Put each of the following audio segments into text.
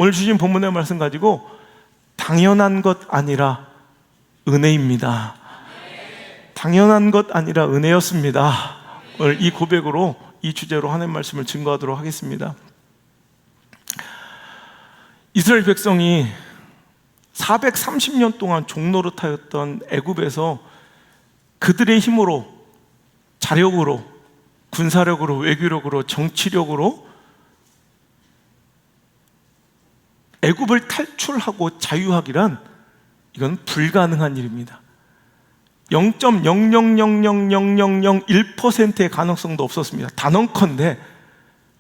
오늘 주신 본문의 말씀 가지고 당연한 것 아니라 은혜입니다. 당연한 것 아니라 은혜였습니다. 오늘 이 고백으로, 이 주제로 하나님 말씀을 증거하도록 하겠습니다. 이스라엘 백성이 430년 동안 종노릇하였던 애굽에서 그들의 힘으로, 자력으로, 군사력으로, 외교력으로, 정치력으로 애굽을 탈출하고 자유하기란 이건 불가능한 일입니다. 0.0000001%의 가능성도 없었습니다. 단언컨대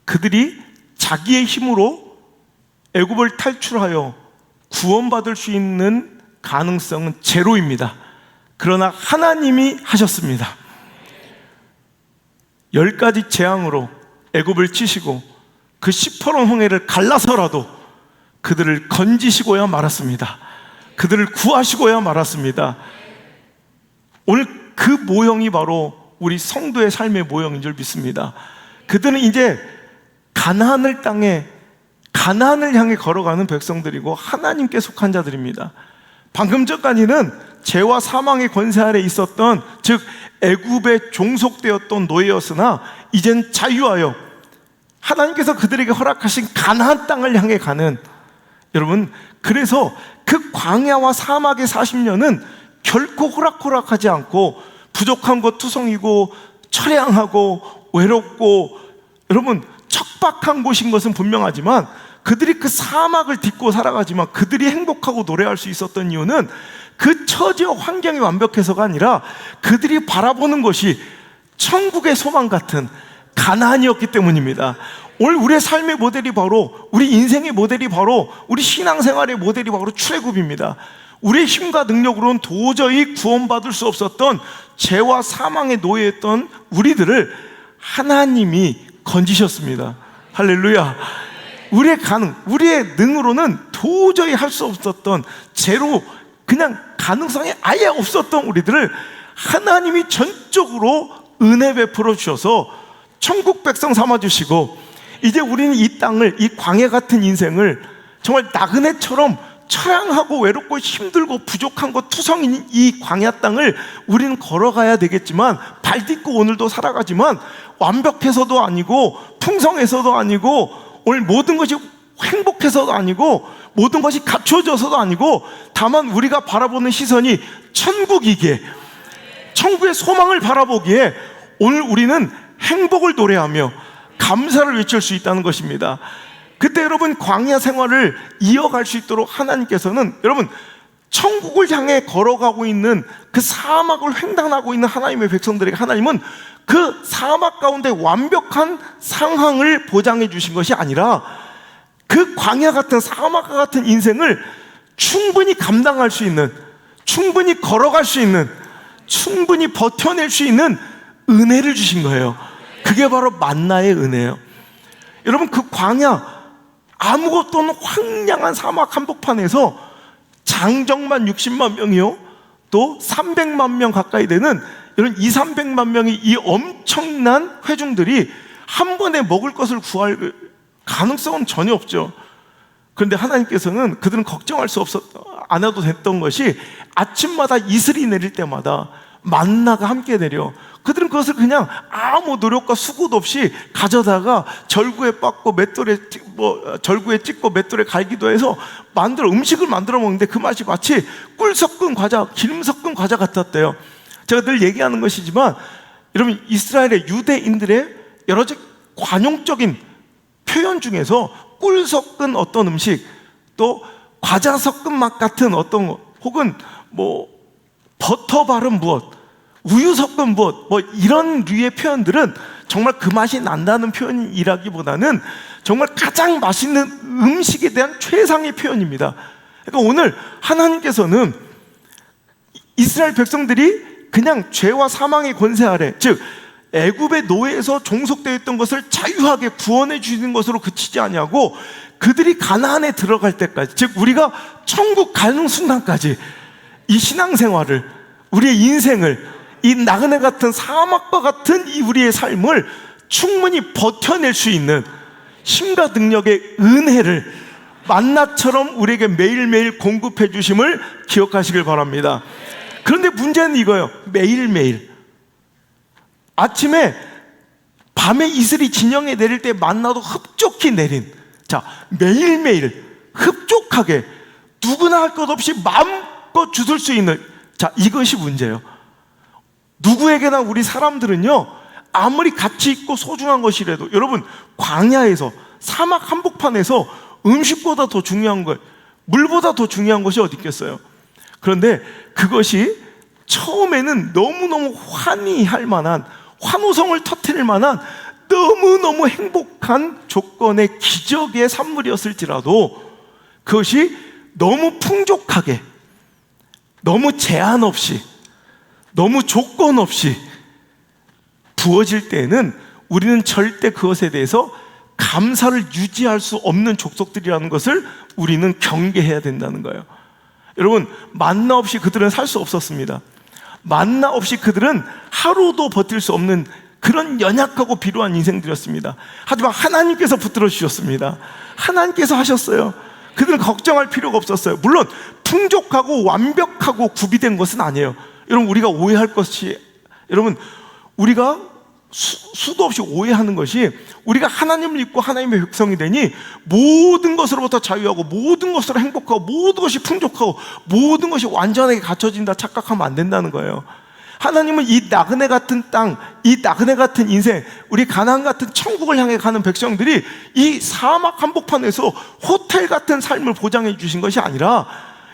그들이 자기의 힘으로 애굽을 탈출하여 구원받을 수 있는 가능성은 제로입니다. 그러나 하나님이 하셨습니다. 10가지 재앙으로 애굽을 치시고 그 시퍼런 홍해를 갈라서라도 그들을 건지시고야 말았습니다. 그들을 구하시고야 말았습니다. 오늘 그 모형이 바로 우리 성도의 삶의 모형인 줄 믿습니다. 그들은 이제 가나안을 향해 걸어가는 백성들이고 하나님께 속한 자들입니다. 방금 전까지는 죄와 사망의 권세 아래 있었던, 즉 애굽에 종속되었던 노예였으나 이젠 자유하여 하나님께서 그들에게 허락하신 가나안 땅을 향해 가는, 여러분, 그래서 그 광야와 사막의 40년은 결코 호락호락하지 않고 부족한 것 투성이고 처량하고 외롭고, 여러분, 척박한 곳인 것은 분명하지만 그들이 그 사막을 딛고 살아가지만 그들이 행복하고 노래할 수 있었던 이유는 그 처지와 환경이 완벽해서가 아니라 그들이 바라보는 것이 천국의 소망 같은 가나안이었기 때문입니다. 오늘 우리의 삶의 모델이 바로, 우리 인생의 모델이 바로, 우리 신앙생활의 모델이 바로 출애굽입니다. 우리의 힘과 능력으로는 도저히 구원받을 수 없었던 죄와 사망의 노예였던 우리들을 하나님이 건지셨습니다. 할렐루야. 우리의 능으로는 도저히 할 수 없었던, 제로, 그냥 가능성이 아예 없었던 우리들을 하나님이 전적으로 은혜 베풀어 주셔서 천국 백성 삼아주시고, 이제 우리는 이 땅을, 이 광야 같은 인생을 정말 나그네처럼 처량하고 외롭고 힘들고 부족한 것 투성인 이 광야 땅을 우리는 걸어가야 되겠지만, 발 딛고 오늘도 살아가지만 완벽해서도 아니고 풍성해서도 아니고 오늘 모든 것이 행복해서도 아니고 모든 것이 갖춰져서도 아니고, 다만 우리가 바라보는 시선이 천국이기에, 천국의 소망을 바라보기에 오늘 우리는 행복을 노래하며 감사를 외칠 수 있다는 것입니다. 그때 여러분, 광야 생활을 이어갈 수 있도록 하나님께서는, 여러분, 천국을 향해 걸어가고 있는 그 사막을 횡단하고 있는 하나님의 백성들에게 하나님은 그 사막 가운데 완벽한 상황을 보장해 주신 것이 아니라 그 광야 같은, 사막과 같은 인생을 충분히 감당할 수 있는, 충분히 걸어갈 수 있는, 충분히 버텨낼 수 있는 은혜를 주신 거예요. 그게 바로 만나의 은혜예요. 여러분, 그 광야, 아무것도 없는 황량한 사막 한복판에서 장정만 60만 명이요, 또 300만 명 가까이 되는 이런 200~300만 명의 이 엄청난 회중들이 한 번에 먹을 것을 구할 가능성은 전혀 없죠. 그런데 하나님께서는 그들은 걱정할 수 안 해도 됐던 것이 아침마다 이슬이 내릴 때마다 만나가 함께 내려 그들은 그것을 그냥 아무 노력과 수고도 없이 가져다가 절구에 빻고 절구에 찍고 맷돌에 갈기도 해서 음식을 만들어 먹는데 그 맛이 마치 꿀 섞은 과자, 기름 섞은 과자 같았대요. 제가 늘 얘기하는 것이지만, 여러분, 이스라엘의 유대인들의 여러 가지 관용적인 표현 중에서 꿀 섞은 어떤 음식, 또 과자 섞은 맛 같은 어떤 것, 혹은 버터 바른 무엇, 우유 섞은 무엇, 이런 류의 표현들은 정말 그 맛이 난다는 표현이라기보다는 정말 가장 맛있는 음식에 대한 최상의 표현입니다. 그러니까 오늘 하나님께서는 이스라엘 백성들이 그냥 죄와 사망의 권세 아래, 즉 애굽의 노예에서 종속되어 있던 것을 자유하게 구원해 주시는 것으로 그치지 아니하고 그들이 가나안에 들어갈 때까지, 즉 우리가 천국 가는 순간까지 이 신앙생활을, 우리의 인생을, 이 나그네 같은 사막과 같은 이 우리의 삶을 충분히 버텨낼 수 있는 힘과 능력의 은혜를 만나처럼 우리에게 매일매일 공급해 주심을 기억하시길 바랍니다. 그런데 문제는 이거예요. 매일매일 아침에 밤에 이슬이 진영에 내릴 때 만나도 흡족히 내린, 자, 매일매일 흡족하게 누구나 할 것 없이 마음껏 주실 수 있는, 자, 이것이 문제예요. 누구에게나 우리 사람들은요, 아무리 가치 있고 소중한 것이라도, 여러분, 광야에서, 사막 한복판에서 음식보다 더 중요한 것, 물보다 더 중요한 것이 어디 있겠어요? 그런데 그것이 처음에는 너무너무 환희할 만한, 환호성을 터뜨릴 만한 너무너무 행복한 조건의 기적의 산물이었을지라도 그것이 너무 풍족하게, 너무 제한 없이, 너무 조건 없이 부어질 때에는 우리는 절대 그것에 대해서 감사를 유지할 수 없는 족속들이라는 것을 우리는 경계해야 된다는 거예요. 여러분, 만나 없이 그들은 살 수 없었습니다. 만나 없이 그들은 하루도 버틸 수 없는 그런 연약하고 비루한 인생들이었습니다. 하지만 하나님께서 붙들어 주셨습니다. 하나님께서 하셨어요. 그들은 걱정할 필요가 없었어요. 물론 풍족하고 완벽하고 구비된 것은 아니에요. 여러분, 우리가 오해할 것이, 여러분, 우리가 수도 없이 오해하는 것이, 우리가 하나님을 믿고 하나님의 백성이 되니 모든 것으로부터 자유하고 모든 것으로 행복하고 모든 것이 풍족하고 모든 것이 완전하게 갖춰진다 착각하면 안 된다는 거예요. 하나님은 이 나그네 같은 땅, 이 나그네 같은 인생, 우리 가나안 같은 천국을 향해 가는 백성들이 이 사막 한복판에서 호텔 같은 삶을 보장해 주신 것이 아니라,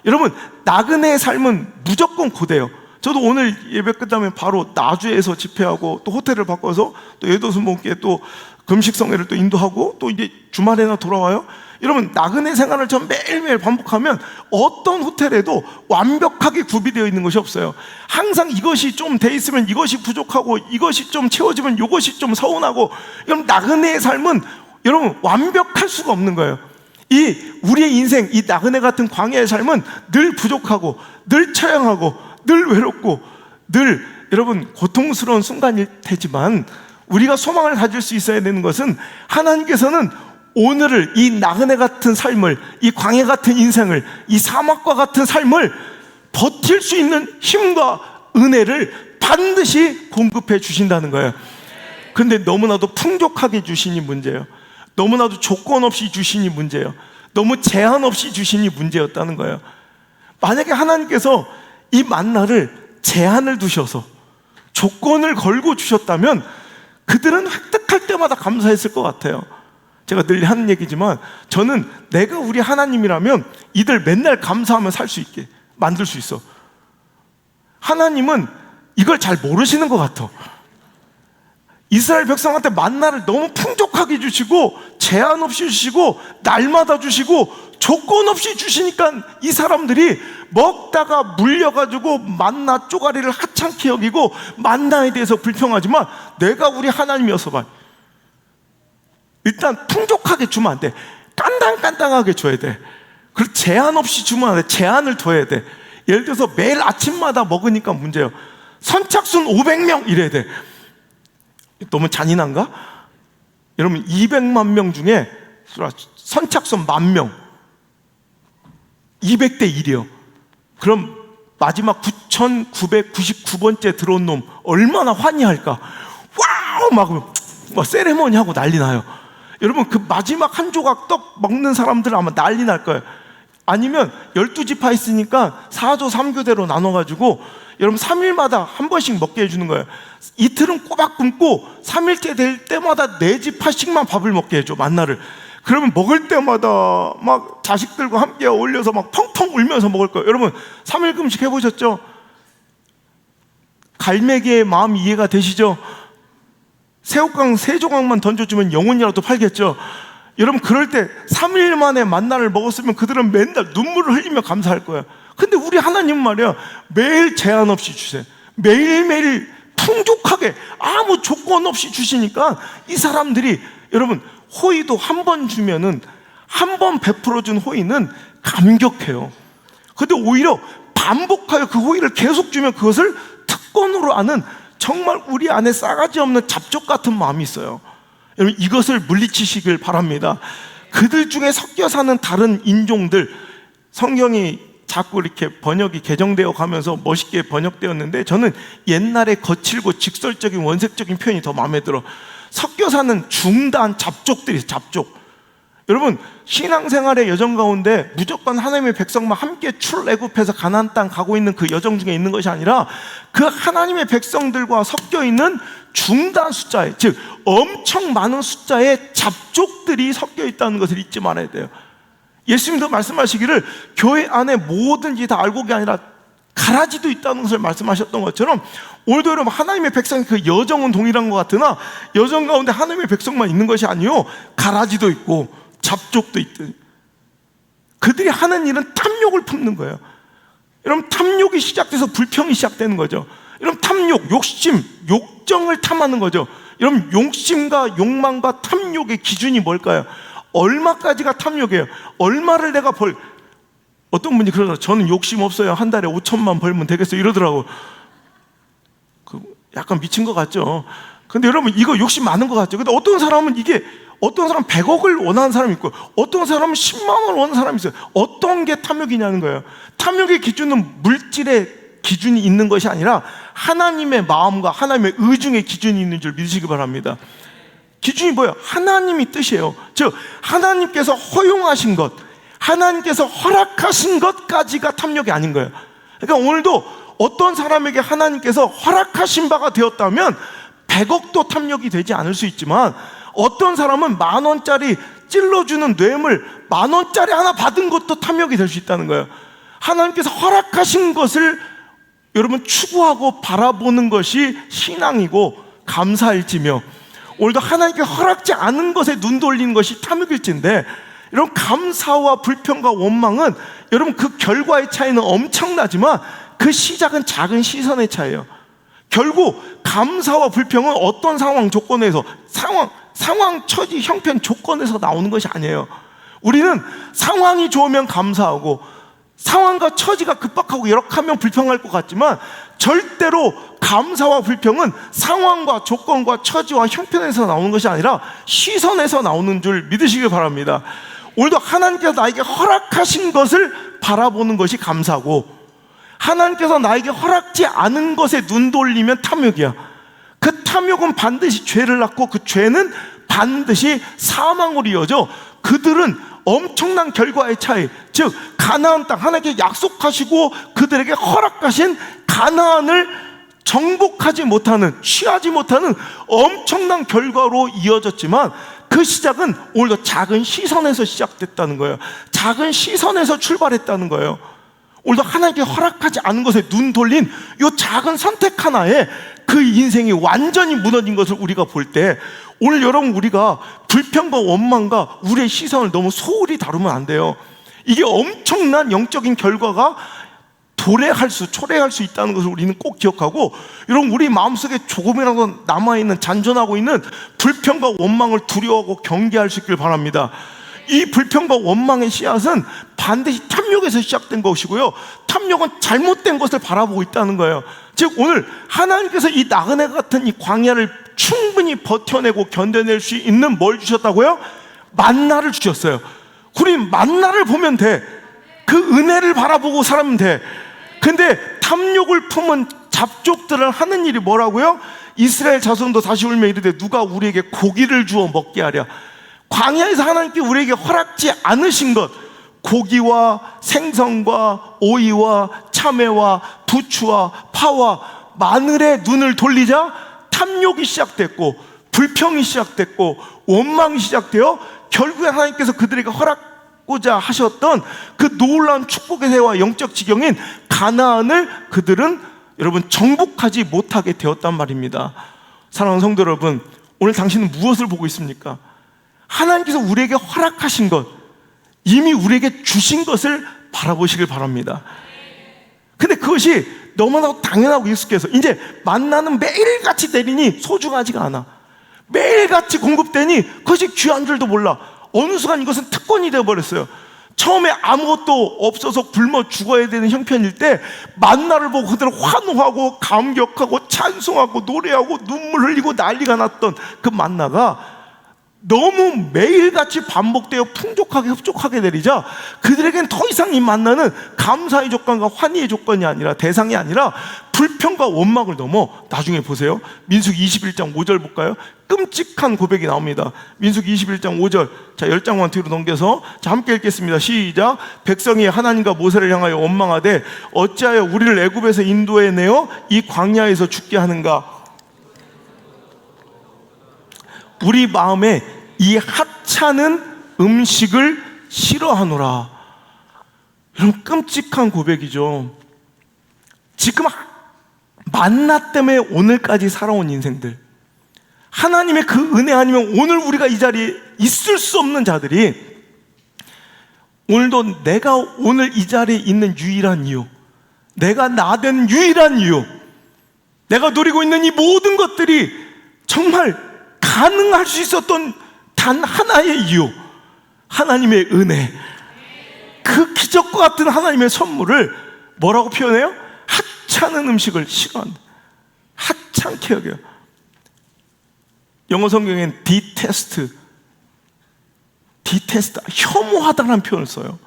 여러분, 나그네의 삶은 무조건 고대요. 저도 오늘 예배 끝나면 바로 나주에서 집회하고 또 호텔을 바꿔서 또 예도순복음교회 또 금식성회를 또 인도하고 또 이제 주말에나 돌아와요. 여러분, 나그네 생활을 전 매일매일 반복하면 어떤 호텔에도 완벽하게 구비되어 있는 것이 없어요. 항상 이것이 좀 돼 있으면 이것이 부족하고 이것이 좀 채워지면 이것이 좀 서운하고, 여러분, 나그네의 삶은 여러분 완벽할 수가 없는 거예요. 이 우리의 인생, 이 나그네 같은 광야의 삶은 늘 부족하고 늘 처량하고 늘 외롭고 늘 여러분 고통스러운 순간일 테지만, 우리가 소망을 가질 수 있어야 되는 것은 하나님께서는 오늘을, 이 나그네 같은 삶을, 이 광야 같은 인생을, 이 사막과 같은 삶을 버틸 수 있는 힘과 은혜를 반드시 공급해 주신다는 거예요. 근데 너무나도 풍족하게 주시니 문제예요. 너무나도 조건 없이 주시니 문제예요. 너무 제한 없이 주시니 문제였다는 거예요. 만약에 하나님께서 이 만나를 제한을 두셔서 조건을 걸고 주셨다면 그들은 획득할 때마다 감사했을 것 같아요. 제가 늘 하는 얘기지만, 저는 내가 우리 하나님이라면 이들 맨날 감사하며 살 수 있게 만들 수 있어. 하나님은 이걸 잘 모르시는 것 같아. 이스라엘 백성한테 만나를 너무 풍족하게 주시고 제한 없이 주시고 날마다 주시고 조건 없이 주시니까 이 사람들이 먹다가 물려가지고 만나 쪼가리를 하찮게 여기고 만나에 대해서 불평하지만, 내가 우리 하나님이어서 봐, 일단 풍족하게 주면 안 돼. 깐당깐당하게 줘야 돼. 그리고 제한 없이 주면 안 돼. 제한을 둬야 돼. 예를 들어서 매일 아침마다 먹으니까 문제예요. 선착순 500명 이래야 돼. 너무 잔인한가? 여러분, 200만 명 중에 선착순 10,000명, 200대 1이요. 그럼 마지막 9,999번째 들어온 놈 얼마나 환희할까? 와우! 막 세레머니 하고 난리 나요. 여러분, 그 마지막 한 조각 떡 먹는 사람들은 아마 난리 날 거예요. 아니면 12지파 있으니까 4조 3교대로 나눠가지고 여러분 3일마다 한 번씩 먹게 해주는 거예요. 이틀은 꼬박 굶고 3일째 될 때마다 4지파씩만 밥을 먹게 해줘, 만나를. 그러면 먹을 때마다 막 자식들과 함께 어울려서 막 펑펑 울면서 먹을 거예요. 여러분, 3일 금식 해보셨죠? 갈매기의 마음 이해가 되시죠? 새우깡 3조각만 던져주면 영혼이라도 팔겠죠? 여러분, 그럴 때 3일 만에 만나를 먹었으면 그들은 맨날 눈물을 흘리며 감사할 거예요. 근데 우리 하나님 말이야, 매일 제한 없이 주세요. 매일매일 풍족하게 아무 조건 없이 주시니까 이 사람들이, 여러분, 호의도 한 번 주면은, 한 번 베풀어준 호의는 감격해요. 근데 오히려 반복하여 그 호의를 계속 주면 그것을 특권으로 아는, 정말 우리 안에 싸가지 없는 잡족 같은 마음이 있어요. 여러분, 이것을 물리치시길 바랍니다. 그들 중에 섞여 사는 다른 인종들, 성경이 자꾸 이렇게 번역이 개정되어 가면서 멋있게 번역되었는데 저는 옛날에 거칠고 직설적인 원색적인 표현이 더 마음에 들어. 섞여 사는 중단 잡족들이, 잡족. 여러분, 신앙생활의 여정 가운데 무조건 하나님의 백성만 함께 출애굽해서 가나안 땅 가고 있는 그 여정 중에 있는 것이 아니라 그 하나님의 백성들과 섞여 있는 중단 숫자에, 즉 엄청 많은 숫자의 잡족들이 섞여 있다는 것을 잊지 말아야 돼요. 예수님도 말씀하시기를 교회 안에 뭐든지 다 알곡이 아니라 가라지도 있다는 것을 말씀하셨던 것처럼 오늘도 여러분 하나님의 백성의 그 여정은 동일한 것 같으나 여정 가운데 하나님의 백성만 있는 것이 아니요, 가라지도 있고 잡족도 있듯 그들이 하는 일은 탐욕을 품는 거예요. 여러분, 탐욕이 시작돼서 불평이 시작되는 거죠. 여러분, 탐욕, 욕심, 욕정을 탐하는 거죠. 여러분, 욕심과 욕망과 탐욕의 기준이 뭘까요? 얼마까지가 탐욕이에요? 얼마를 내가 어떤 분이 그러더라고요. 저는 욕심 없어요. 한 달에 5천만 벌면 되겠어요. 이러더라고요. 약간 미친 것 같죠? 근데 여러분, 이거 욕심 많은 것 같죠? 근데 어떤 사람은 100억을 원하는 사람이 있고 어떤 사람은 10만 원을 원하는 사람이 있어요. 어떤 게 탐욕이냐는 거예요. 탐욕의 기준은 물질의 기준이 있는 것이 아니라 하나님의 마음과 하나님의 의중의 기준이 있는 줄 믿으시기 바랍니다. 기준이 뭐예요? 하나님이 뜻이에요. 즉 하나님께서 허용하신 것, 하나님께서 허락하신 것까지가 탐욕이 아닌 거예요. 그러니까 오늘도 어떤 사람에게 하나님께서 허락하신 바가 되었다면 100억도 탐욕이 되지 않을 수 있지만 어떤 사람은 10,000원짜리 찔러주는 뇌물 10,000원짜리 하나 받은 것도 탐욕이 될 수 있다는 거예요. 하나님께서 허락하신 것을 여러분 추구하고 바라보는 것이 신앙이고 감사일지며, 오늘도 하나님께 허락지 않은 것에 눈 돌리는 것이 탐욕일진데, 여러분 감사와 불평과 원망은 여러분 그 결과의 차이는 엄청나지만 그 시작은 작은 시선의 차이예요. 결국 감사와 불평은 어떤 상황 조건에서 상황 처지 형편 조건에서 나오는 것이 아니에요. 우리는 상황이 좋으면 감사하고 상황과 처지가 급박하고 열악하면 불평할 것 같지만 절대로 감사와 불평은 상황과 조건과 처지와 형편에서 나오는 것이 아니라 시선에서 나오는 줄 믿으시길 바랍니다. 오늘도 하나님께서 나에게 허락하신 것을 바라보는 것이 감사고, 하나님께서 나에게 허락지 않은 것에 눈 돌리면 탐욕이야. 그 탐욕은 반드시 죄를 낳고 그 죄는 반드시 사망으로 이어져 그들은 엄청난 결과의 차이, 즉 가나안 땅, 하나님께 약속하시고 그들에게 허락하신 가나안을 정복하지 못하는, 취하지 못하는 엄청난 결과로 이어졌지만 그 시작은 오히려 작은 시선에서 시작됐다는 거예요. 작은 시선에서 출발했다는 거예요. 오늘도 하나님께 허락하지 않은 것에 눈 돌린 이 작은 선택 하나에 그 인생이 완전히 무너진 것을 우리가 볼 때, 오늘 여러분 우리가 불평과 원망과 우리의 시선을 너무 소홀히 다루면 안 돼요. 이게 엄청난 영적인 결과가 초래할 수 있다는 것을 우리는 꼭 기억하고, 여러분 우리 마음속에 조금이라도 남아있는, 잔존하고 있는 불평과 원망을 두려워하고 경계할 수 있길 바랍니다. 이 불평과 원망의 씨앗은 반드시 탐욕에서 시작된 것이고요, 탐욕은 잘못된 것을 바라보고 있다는 거예요. 즉 오늘 하나님께서 이 나그네 같은 이 광야를 충분히 버텨내고 견뎌낼 수 있는 뭘 주셨다고요? 만나를 주셨어요. 우리 만나를 보면 돼. 그 은혜를 바라보고 살면 돼. 근데 탐욕을 품은 잡족들은 하는 일이 뭐라고요? 이스라엘 자손도 다시 울며 이르되 누가 우리에게 고기를 주어 먹게 하랴. 광야에서 하나님께 우리에게 허락지 않으신 것, 고기와 생선과 오이와 참외와 부추와 파와 마늘에 눈을 돌리자 탐욕이 시작됐고 불평이 시작됐고 원망이 시작되어 결국에 하나님께서 그들에게 허락고자 하셨던 그 놀라운 축복의 세와 영적 지경인 가나안을 그들은 여러분 정복하지 못하게 되었단 말입니다. 사랑하는 성도 여러분, 오늘 당신은 무엇을 보고 있습니까? 하나님께서 우리에게 허락하신 것, 이미 우리에게 주신 것을 바라보시길 바랍니다. 근데 그것이 너무나 당연하고 익숙해서 이제 만나는 매일같이 내리니 소중하지가 않아. 매일같이 공급되니 그것이 귀한 줄도 몰라. 어느 순간 이것은 특권이 되어버렸어요. 처음에 아무것도 없어서 굶어 죽어야 되는 형편일 때 만나를 보고 그들은 환호하고 감격하고 찬송하고 노래하고 눈물 흘리고 난리가 났던 그 만나가 너무 매일같이 반복되어 풍족하게 흡족하게 내리자 그들에겐 더 이상 이 만나는 감사의 조건과 환희의 조건이 아니라, 대상이 아니라 불평과 원망을 넘어, 나중에 보세요. 민수기 21장 5절 볼까요? 끔찍한 고백이 나옵니다. 민수기 21장 5절. 자, 10장만 뒤로 넘겨서 자, 함께 읽겠습니다. 시작. 백성이 하나님과 모세를 향하여 원망하되 어찌하여 우리를 애굽에서 인도해 내어 이 광야에서 죽게 하는가? 우리 마음에 이 하찮은 음식을 싫어하노라. 이런 끔찍한 고백이죠. 지금 만나 때문에 오늘까지 살아온 인생들, 하나님의 그 은혜 아니면 오늘 우리가 이 자리에 있을 수 없는 자들이, 오늘도 내가 오늘 이 자리에 있는 유일한 이유, 내가 나된 유일한 이유, 내가 누리고 있는 이 모든 것들이 정말 가능할 수 있었던 단 하나의 이유, 하나님의 은혜, 그 기적과 같은 하나님의 선물을 뭐라고 표현해요? 하찮은 음식을 싫어한다. 하찮게 여겨요. 영어 성경엔 detest, 혐오하다라는 표현을 써요.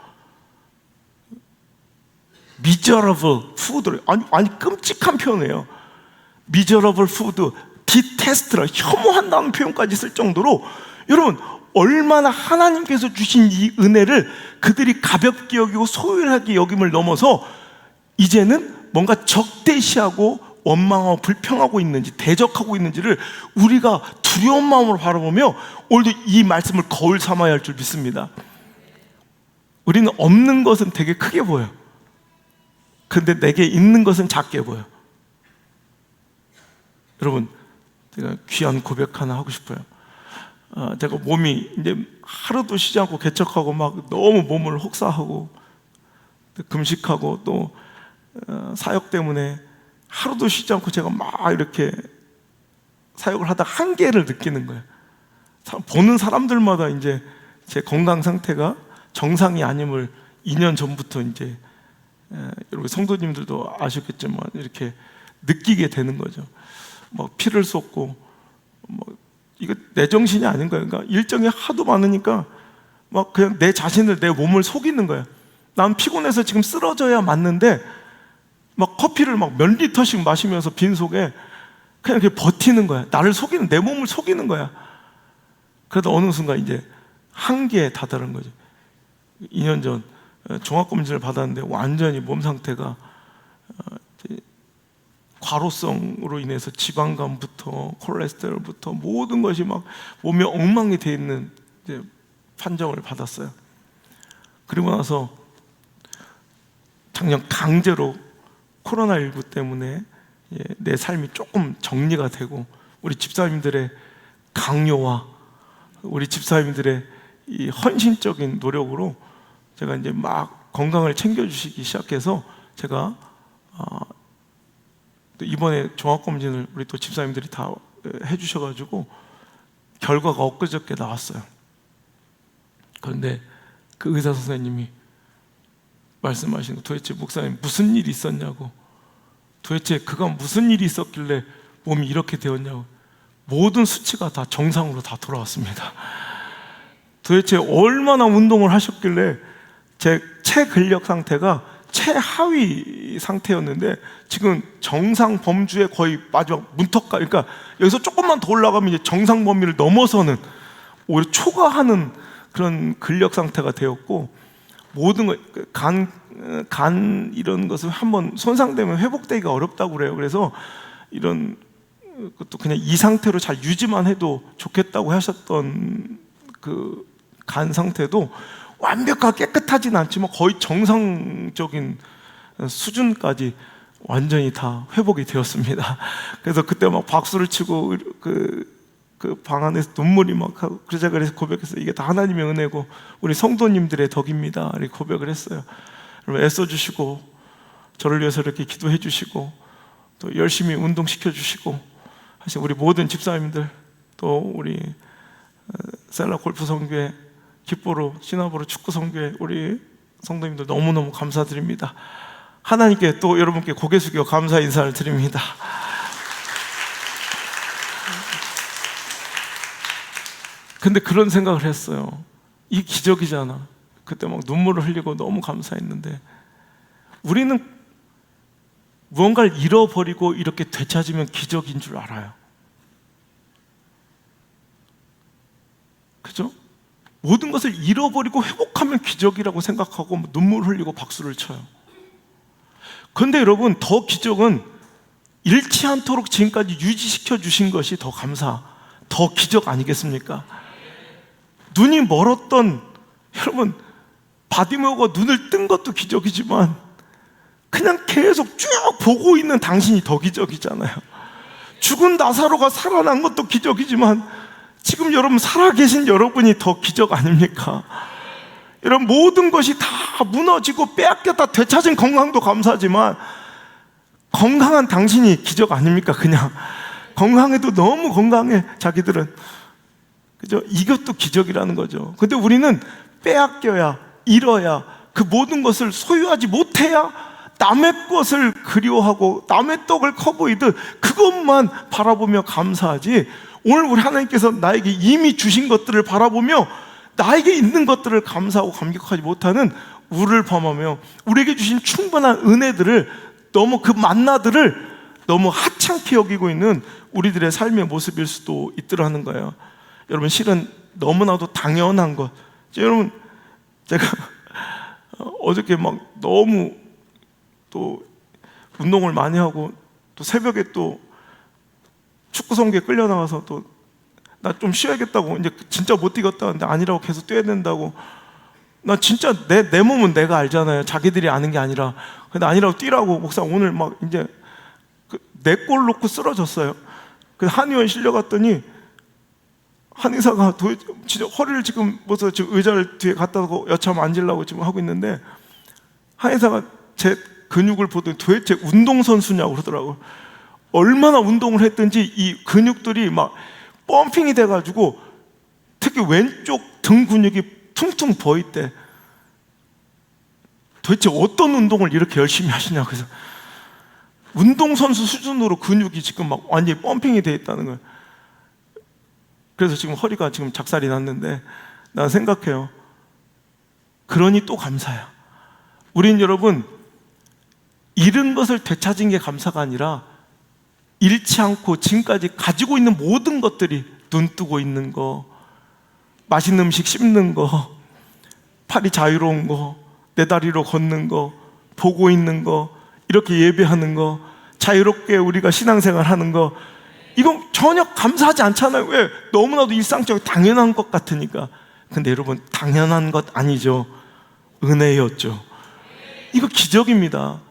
miserable food를, 아니 끔찍한 표현이에요. miserable food, detest라, 혐오한다는 표현까지 쓸 정도로, 여러분 얼마나 하나님께서 주신 이 은혜를 그들이 가볍게 여기고 소홀하게 여김을 넘어서 이제는 뭔가 적대시하고 원망하고 불평하고 있는지, 대적하고 있는지를 우리가 두려운 마음으로 바라보며 오늘도 이 말씀을 거울 삼아야 할 줄 믿습니다. 우리는 없는 것은 되게 크게 보여요. 근데 내게 있는 것은 작게 보여요. 여러분, 제가 귀한 고백 하나 하고 싶어요. 제가 몸이 이제 하루도 쉬지 않고 개척하고 막 너무 몸을 혹사하고 금식하고 또 사역 때문에 하루도 쉬지 않고 제가 막 이렇게 사역을 하다 한계를 느끼는 거예요. 보는 사람들마다 이제 제 건강 상태가 정상이 아님을 2년 전부터 이제 여러분 성도님들도 아시겠지만 이렇게 느끼게 되는 거죠. 뭐 피를 쏟고 뭐 이거 내 정신이 아닌 거예요. 그러니까 일정이 하도 많으니까 막 그냥 내 자신을, 내 몸을 속이는 거예요. 난 피곤해서 지금 쓰러져야 맞는데 막 커피를 막 몇 리터씩 마시면서 빈속에 그냥 이렇게 버티는 거야. 나를 속이는, 내 몸을 속이는 거야. 그러다 어느 순간 이제 한계에 다다른 거죠. 2년 전 종합검진을 받았는데 완전히 몸 상태가 과로성으로 인해서 지방간부터 콜레스테롤부터 모든 것이 막 몸에 엉망이 돼 있는 이제 판정을 받았어요. 그리고 나서 작년 강제로 코로나19 때문에 내 삶이 조금 정리가 되고, 우리 집사님들의 강요와 우리 집사님들의 이 헌신적인 노력으로 제가 이제 막 건강을 챙겨주시기 시작해서 제가 또 이번에 종합검진을 우리 또 집사님들이 다 해주셔가지고 결과가 엊그저께 나왔어요. 그런데 그 의사 선생님이 말씀하신 거, 도대체 목사님 무슨 일이 있었냐고, 도대체 그가 무슨 일이 있었길래 몸이 이렇게 되었냐고, 모든 수치가 다 정상으로 다 돌아왔습니다. 도대체 얼마나 운동을 하셨길래 제 체근력 상태가 최하위 상태였는데 지금 정상 범주에 거의 마지막 문턱까지, 그러니까 여기서 조금만 더 올라가면 이제 정상 범위를 넘어서는, 오히려 초과하는 그런 근력 상태가 되었고, 모든 것, 간 이런 것을 한번 손상되면 회복되기가 어렵다고 그래요. 그래서 이런 것도 그냥 이 상태로 잘 유지만 해도 좋겠다고 하셨던 그 간 상태도 완벽하게 깨끗하진 않지만 거의 정상적인 수준까지 완전히 다 회복이 되었습니다. 그래서 그때 막 박수를 치고 그 방 안에서 눈물이 막 하고, 그래서 고백했어요. 이게 다 하나님의 은혜고 우리 성도님들의 덕입니다. 이렇게 고백을 했어요. 여러분 애써주시고 저를 위해서 이렇게 기도해 주시고 또 열심히 운동시켜 주시고 하신 우리 모든 집사님들, 또 우리 셀라 골프 성교회, 기포로 시나보로 축구 성교회 우리 성도님들 너무너무 감사드립니다. 하나님께 또 여러분께 고개 숙여 감사 인사를 드립니다. 근데 그런 생각을 했어요. 이 기적이잖아. 그때 막 눈물을 흘리고 너무 감사했는데, 우리는 무언가를 잃어버리고 이렇게 되찾으면 기적인 줄 알아요. 그죠? 모든 것을 잃어버리고 회복하면 기적이라고 생각하고 눈물 흘리고 박수를 쳐요. 그런데 여러분, 더 기적은 잃지 않도록 지금까지 유지시켜 주신 것이 더 감사, 더 기적 아니겠습니까? 눈이 멀었던, 여러분, 바디메오가 눈을 뜬 것도 기적이지만 그냥 계속 쭉 보고 있는 당신이 더 기적이잖아요. 죽은 나사로가 살아난 것도 기적이지만 지금 여러분 살아계신 여러분이 더 기적 아닙니까? 여러분, 모든 것이 다 무너지고 빼앗겼다 되찾은 건강도 감사하지만 건강한 당신이 기적 아닙니까? 그냥 건강해도 너무 건강해 자기들은. 그죠? 이것도 기적이라는 거죠. 근데 우리는 빼앗겨야, 잃어야, 그 모든 것을 소유하지 못해야 남의 것을 그리워하고 남의 떡을 커 보이듯 그것만 바라보며 감사하지, 오늘 우리 하나님께서 나에게 이미 주신 것들을 바라보며 나에게 있는 것들을 감사하고 감격하지 못하는 우리를 범하며 우리에게 주신 충분한 은혜들을, 너무 그 만나들을 너무 하찮게 여기고 있는 우리들의 삶의 모습일 수도 있더라는 거예요. 여러분, 실은 너무나도 당연한 것. 여러분, 제가 어저께 막 너무 또 운동을 많이 하고 또 새벽에 또 축구 성기에 끌려 나와서 또 나 좀 쉬어야겠다고, 이제 진짜 못 뛰겠다는데 아니라고 계속 뛰어야 된다고. 나 진짜 내 몸은 내가 알잖아요. 자기들이 아는 게 아니라. 근데 아니라고 뛰라고. 목사 오늘 막 이제 내 골 놓고 쓰러졌어요. 그래서 한의원 실려갔더니 한의사가 진짜 허리를 지금 벌써 지금 의자를 뒤에 갖다 놓고 여차하면 앉으려고 지금 하고 있는데, 한의사가 제 근육을 보더니 도대체 운동선수냐고 그러더라고요. 얼마나 운동을 했든지 이 근육들이 막 펌핑이 돼가지고 특히 왼쪽 등 근육이 퉁퉁 부어있대. 도대체 어떤 운동을 이렇게 열심히 하시냐. 그래서 운동선수 수준으로 근육이 지금 막 완전히 펌핑이 돼 있다는 거예요. 그래서 지금 허리가 지금 작살이 났는데, 난 생각해요. 그러니 또 감사야. 우린 여러분, 잃은 것을 되찾은 게 감사가 아니라 잃지 않고 지금까지 가지고 있는 모든 것들이, 눈 뜨고 있는 거, 맛있는 음식 씹는 거, 팔이 자유로운 거, 내 다리로 걷는 거, 보고 있는 거, 이렇게 예배하는 거, 자유롭게 우리가 신앙생활 하는 거, 이건 전혀 감사하지 않잖아요. 왜? 너무나도 일상적이고 당연한 것 같으니까. 근데 여러분, 당연한 것 아니죠. 은혜였죠. 이거 기적입니다.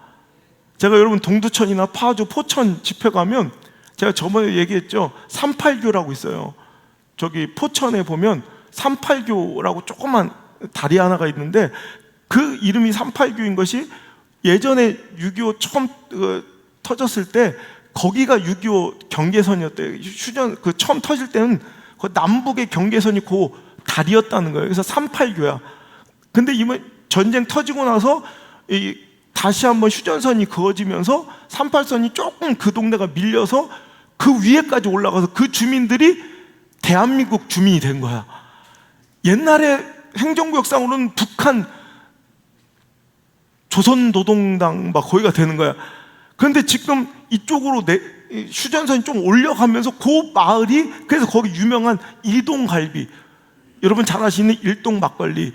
제가 여러분 동두천이나 파주, 포천 집회 가면, 제가 저번에 얘기했죠. 389라고 있어요. 저기 포천에 보면 389라고 조그만 다리 하나가 있는데, 그 이름이 389인 것이 예전에 6.25 처음 터졌을 때 거기가 6.25 경계선이었대요. 휴전 처음 터질 때는 그 남북의 경계선이 그 다리였다는 거예요. 그래서 389야. 근데 이번 전쟁 터지고 나서 다시 한번 휴전선이 그어지면서 38선이 조금 그 동네가 밀려서 그 위에까지 올라가서 그 주민들이 대한민국 주민이 된 거야. 옛날에 행정구역상으로는 북한 조선노동당 막 거기가 되는 거야. 그런데 지금 이쪽으로 휴전선이 좀 올려가면서 그 마을이, 그래서 거기 유명한 일동갈비, 여러분 잘 아시는 일동 막걸리,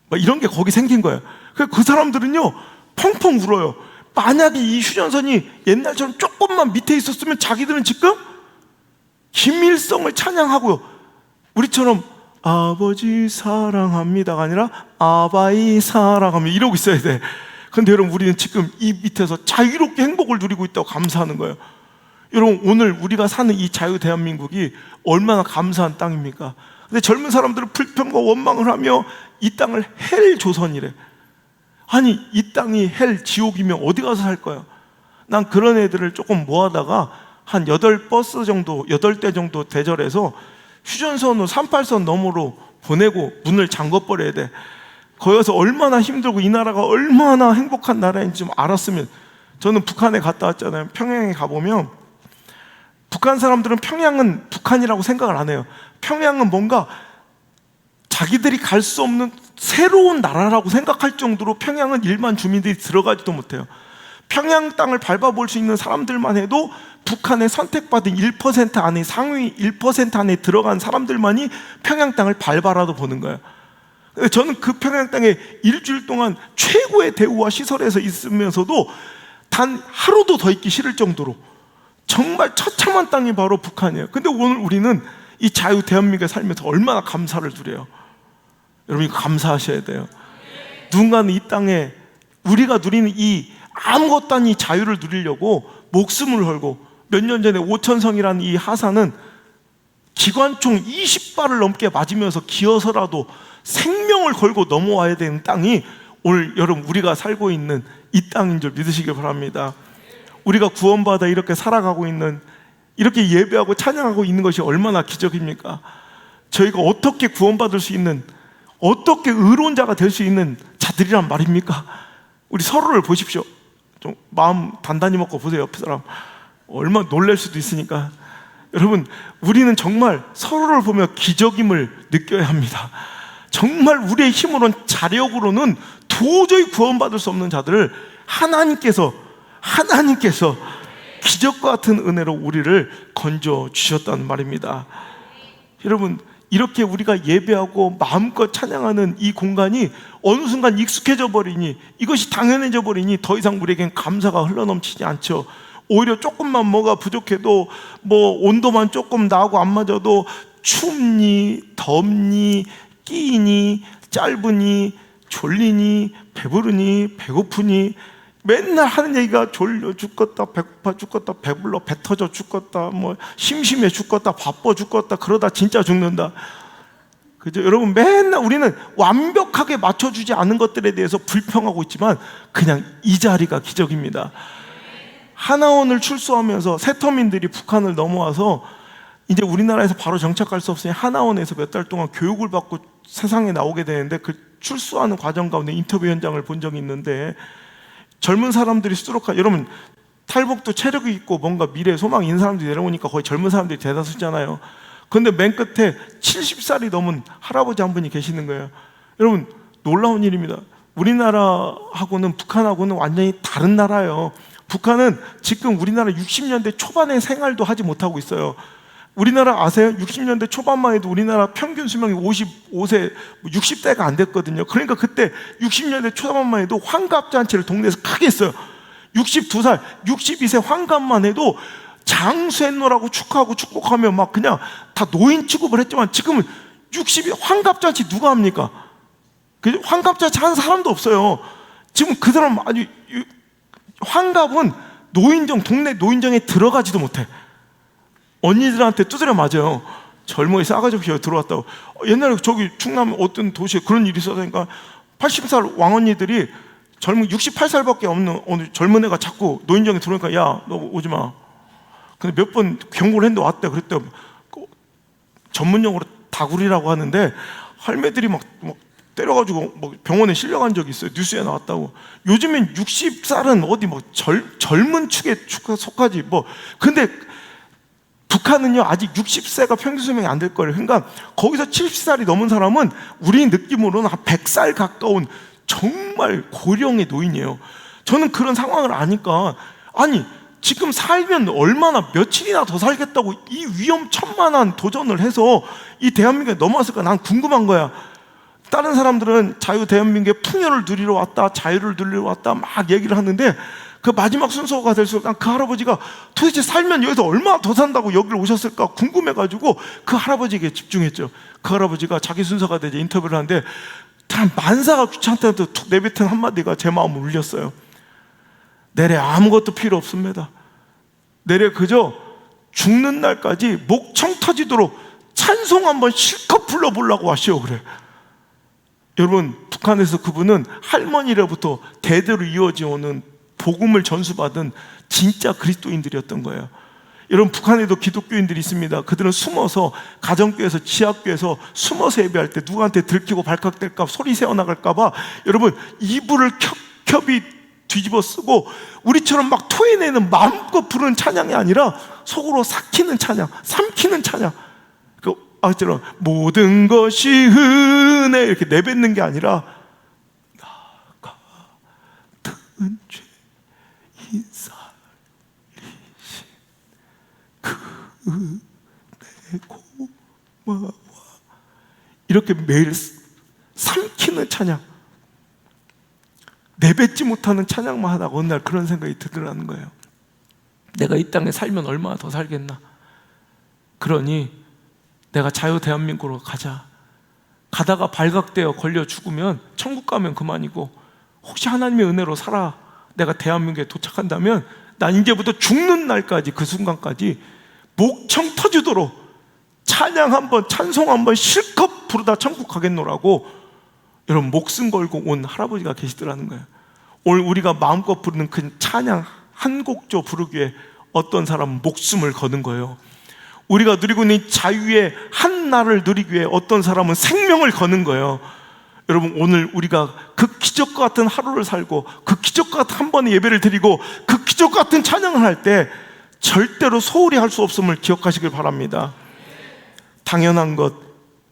막 이런 게 거기 생긴 거예요. 그 사람들은요 펑펑 울어요. 만약에 이 휴전선이 옛날처럼 조금만 밑에 있었으면 자기들은 지금 김일성을 찬양하고요, 우리처럼 아버지 사랑합니다가 아니라 아바이 사랑합니다 이러고 있어야 돼. 근데 여러분, 우리는 지금 이 밑에서 자유롭게 행복을 누리고 있다고 감사하는 거예요. 여러분, 오늘 우리가 사는 이 자유 대한민국이 얼마나 감사한 땅입니까? 근데 젊은 사람들은 불평과 원망을 하며 이 땅을 헬 조선이래. 아니, 이 땅이 헬 지옥이면 어디 가서 살 거야? 난 그런 애들을 조금 모아다가 한 8대 정도 대절해서 휴전선으로 38선 너머로 보내고 문을 잠궈버려야 돼. 거기 가서 얼마나 힘들고 이 나라가 얼마나 행복한 나라인지 좀 알았으면. 저는 북한에 갔다 왔잖아요. 평양에 가보면 북한 사람들은 평양은 북한이라고 생각을 안 해요. 평양은 뭔가 자기들이 갈 수 없는 새로운 나라라고 생각할 정도로 평양은 일반 주민들이 들어가지도 못해요. 평양 땅을 밟아볼 수 있는 사람들만 해도 북한에 선택받은 1% 안에, 상위 1% 안에 들어간 사람들만이 평양 땅을 밟아라도 보는 거예요. 저는 그 평양 땅에 일주일 동안 최고의 대우와 시설에서 있으면서도 단 하루도 더 있기 싫을 정도로 정말 처참한 땅이 바로 북한이에요. 근데 오늘 우리는 이 자유 대한민국에 살면서 얼마나 감사를 드려요. 여러분, 이거 감사하셔야 돼요. 누군가는 이 땅에 우리가 누리는 이 아무것도 아닌 자유를 누리려고 목숨을 걸고, 몇 년 전에 오천성이라는 이 하사는 기관총 20발을 넘게 맞으면서 기어서라도 생명을 걸고 넘어와야 되는 땅이 오늘 여러분 우리가 살고 있는 이 땅인 줄 믿으시길 바랍니다. 우리가 구원받아 이렇게 살아가고 있는, 이렇게 예배하고 찬양하고 있는 것이 얼마나 기적입니까? 저희가 어떻게 구원받을 수 있는, 어떻게 의로운 자가 될 수 있는 자들이란 말입니까? 우리 서로를 보십시오. 좀 마음 단단히 먹고 보세요. 옆 사람 얼마나 놀랄 수도 있으니까. 여러분, 우리는 정말 서로를 보며 기적임을 느껴야 합니다. 정말 우리의 힘으로는, 자력으로는 도저히 구원받을 수 없는 자들을 하나님께서 기적과 같은 은혜로 우리를 건져 주셨다는 말입니다. 여러분, 이렇게 우리가 예배하고 마음껏 찬양하는 이 공간이 어느 순간 익숙해져 버리니, 이것이 당연해져 버리니 더 이상 우리에겐 감사가 흘러넘치지 않죠. 오히려 조금만 뭐가 부족해도, 뭐 온도만 조금 나하고 안 맞아도 춥니, 덥니, 끼니, 짧으니, 졸리니, 배부르니, 배고프니, 맨날 하는 얘기가 졸려 죽겠다, 배고파 죽겠다, 배불러, 배 터져 죽겠다, 뭐 심심해 죽겠다, 바빠 죽겠다, 그러다 진짜 죽는다. 그죠? 여러분, 맨날 우리는 완벽하게 맞춰주지 않은 것들에 대해서 불평하고 있지만 그냥 이 자리가 기적입니다. 하나원을 출소하면서 세터민들이 북한을 넘어와서 이제 우리나라에서 바로 정착할 수 없으니 하나원에서 몇 달 동안 교육을 받고 세상에 나오게 되는데, 그 출소하는 과정 가운데 인터뷰 현장을 본 적이 있는데, 젊은 사람들이 수두룩한, 여러분 탈북도 체력이 있고 뭔가 미래 소망이 있는 사람들이 내려오니까 거의 젊은 사람들이 대다수잖아요. 그런데 맨 끝에 70살이 넘은 할아버지 한 분이 계시는 거예요. 여러분, 놀라운 일입니다. 우리나라하고는, 북한하고는 완전히 다른 나라예요. 북한은 지금 우리나라 60년대 초반의 생활도 하지 못하고 있어요. 우리나라 아세요? 60년대 초반만 해도 우리나라 평균 수명이 55세, 60대가 안 됐거든요. 그러니까 그때 60년대 초반만 해도 환갑잔치를 동네에서 크게 했어요. 62살, 62세 환갑만 해도 장수했노라고 축하하고 축복하며 막 그냥 다 노인 취급을 했지만, 지금은 60이 환갑잔치 누가 합니까? 환갑잔치 하는 사람도 없어요. 지금 그 사람 아주, 환갑은 노인정, 동네 노인정에 들어가지도 못해. 언니들한테 두드려 맞아요. 젊은이 싸가지 없이 들어왔다고. 옛날에 저기 충남 어떤 도시에 그런 일이 있었으니까 80살 왕언니들이 젊은 68살밖에 없는 어느 젊은 애가 자꾸 노인정에 들어오니까, 야, 너 오지 마. 근데 몇 번 경고를 했는데 왔대. 그랬대. 전문용어로 다구리라고 하는데, 할매들이 막 때려가지고 뭐 병원에 실려간 적이 있어요. 뉴스에 나왔다고. 요즘엔 60살은 어디 뭐 젊은 축에 속하지 뭐. 근데 북한은요, 아직 60세가 평균 수명이 안 될 거예요. 그러니까 거기서 70살이 넘은 사람은 우리 느낌으로는 한 100살 가까운 정말 고령의 노인이에요. 저는 그런 상황을 아니까, 아니 지금 살면 얼마나 며칠이나 더 살겠다고 이 위험천만한 도전을 해서 이 대한민국에 넘어왔을까, 난 궁금한 거야. 다른 사람들은 자유 대한민국의 풍요를 누리러 왔다, 자유를 누리러 왔다 막 얘기를 하는데, 그 마지막 순서가 될수록 난 그 할아버지가 도대체 살면 여기서 얼마나 더 산다고 여기를 오셨을까 궁금해가지고 그 할아버지에게 집중했죠. 그 할아버지가 자기 순서가 되자 인터뷰를 하는데, 참 만사가 귀찮다는데 툭 내뱉은 한마디가 제 마음을 울렸어요. 내래 아무것도 필요 없습니다. 내래 그저 죽는 날까지 목청 터지도록 찬송 한번 실컷 불러보려고 하시오. 그래. 여러분, 북한에서 그분은 할머니로부터 대대로 이어져 오는 복음을 전수받은 진짜 그리스도인들이었던 거예요. 여러분, 북한에도 기독교인들이 있습니다. 그들은 숨어서, 가정교회에서, 지하교회에서 숨어서 예배할 때 누구한테 들키고 발칵될까, 소리 새어나갈까 봐 여러분 이불을 겹겹이 뒤집어 쓰고 우리처럼 막 토해내는 마음껏 부르는 찬양이 아니라 속으로 삭히는 찬양, 삼키는 찬양. 아처럼 모든 것이 은혜 이렇게 내뱉는 게 아니라 나 같은 죄인 살리신 그내 고마워 이렇게 매일 삼키는 찬양, 내뱉지 못하는 찬양만 하다가 어느 날 그런 생각이 들더라는 거예요. 내가 이 땅에 살면 얼마나 더 살겠나. 그러니 내가 자유 대한민국으로 가자. 가다가 발각되어 걸려 죽으면 천국 가면 그만이고, 혹시 하나님의 은혜로 살아 내가 대한민국에 도착한다면 난 이제부터 죽는 날까지, 그 순간까지 목청 터지도록 찬양 한번, 찬송 한번 실컷 부르다 천국 가겠노라고 여러분 목숨 걸고 온 할아버지가 계시더라는 거예요. 오늘 우리가 마음껏 부르는 그 찬양 한 곡조 부르기에 어떤 사람은 목숨을 거는 거예요. 우리가 누리고 있는 자유의 한 날을 누리기 위해 어떤 사람은 생명을 거는 거예요. 여러분, 오늘 우리가 그 기적과 같은 하루를 살고 그 기적과 같은 한 번의 예배를 드리고 그 기적과 같은 찬양을 할 때 절대로 소홀히 할 수 없음을 기억하시길 바랍니다. 당연한 것,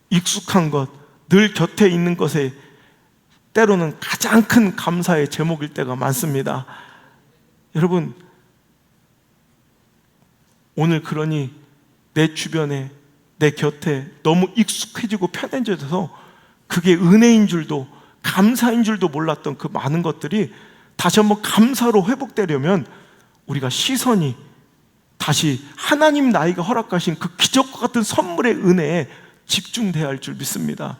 익숙한 것, 늘 곁에 있는 것에 때로는 가장 큰 감사의 제목일 때가 많습니다. 여러분, 오늘 그러니 내 주변에, 내 곁에 너무 익숙해지고 편해져서 그게 은혜인 줄도 감사인 줄도 몰랐던 그 많은 것들이 다시 한번 감사로 회복되려면 우리가 시선이 다시 하나님 나에게 허락하신 그 기적과 같은 선물의 은혜에 집중돼야 할 줄 믿습니다.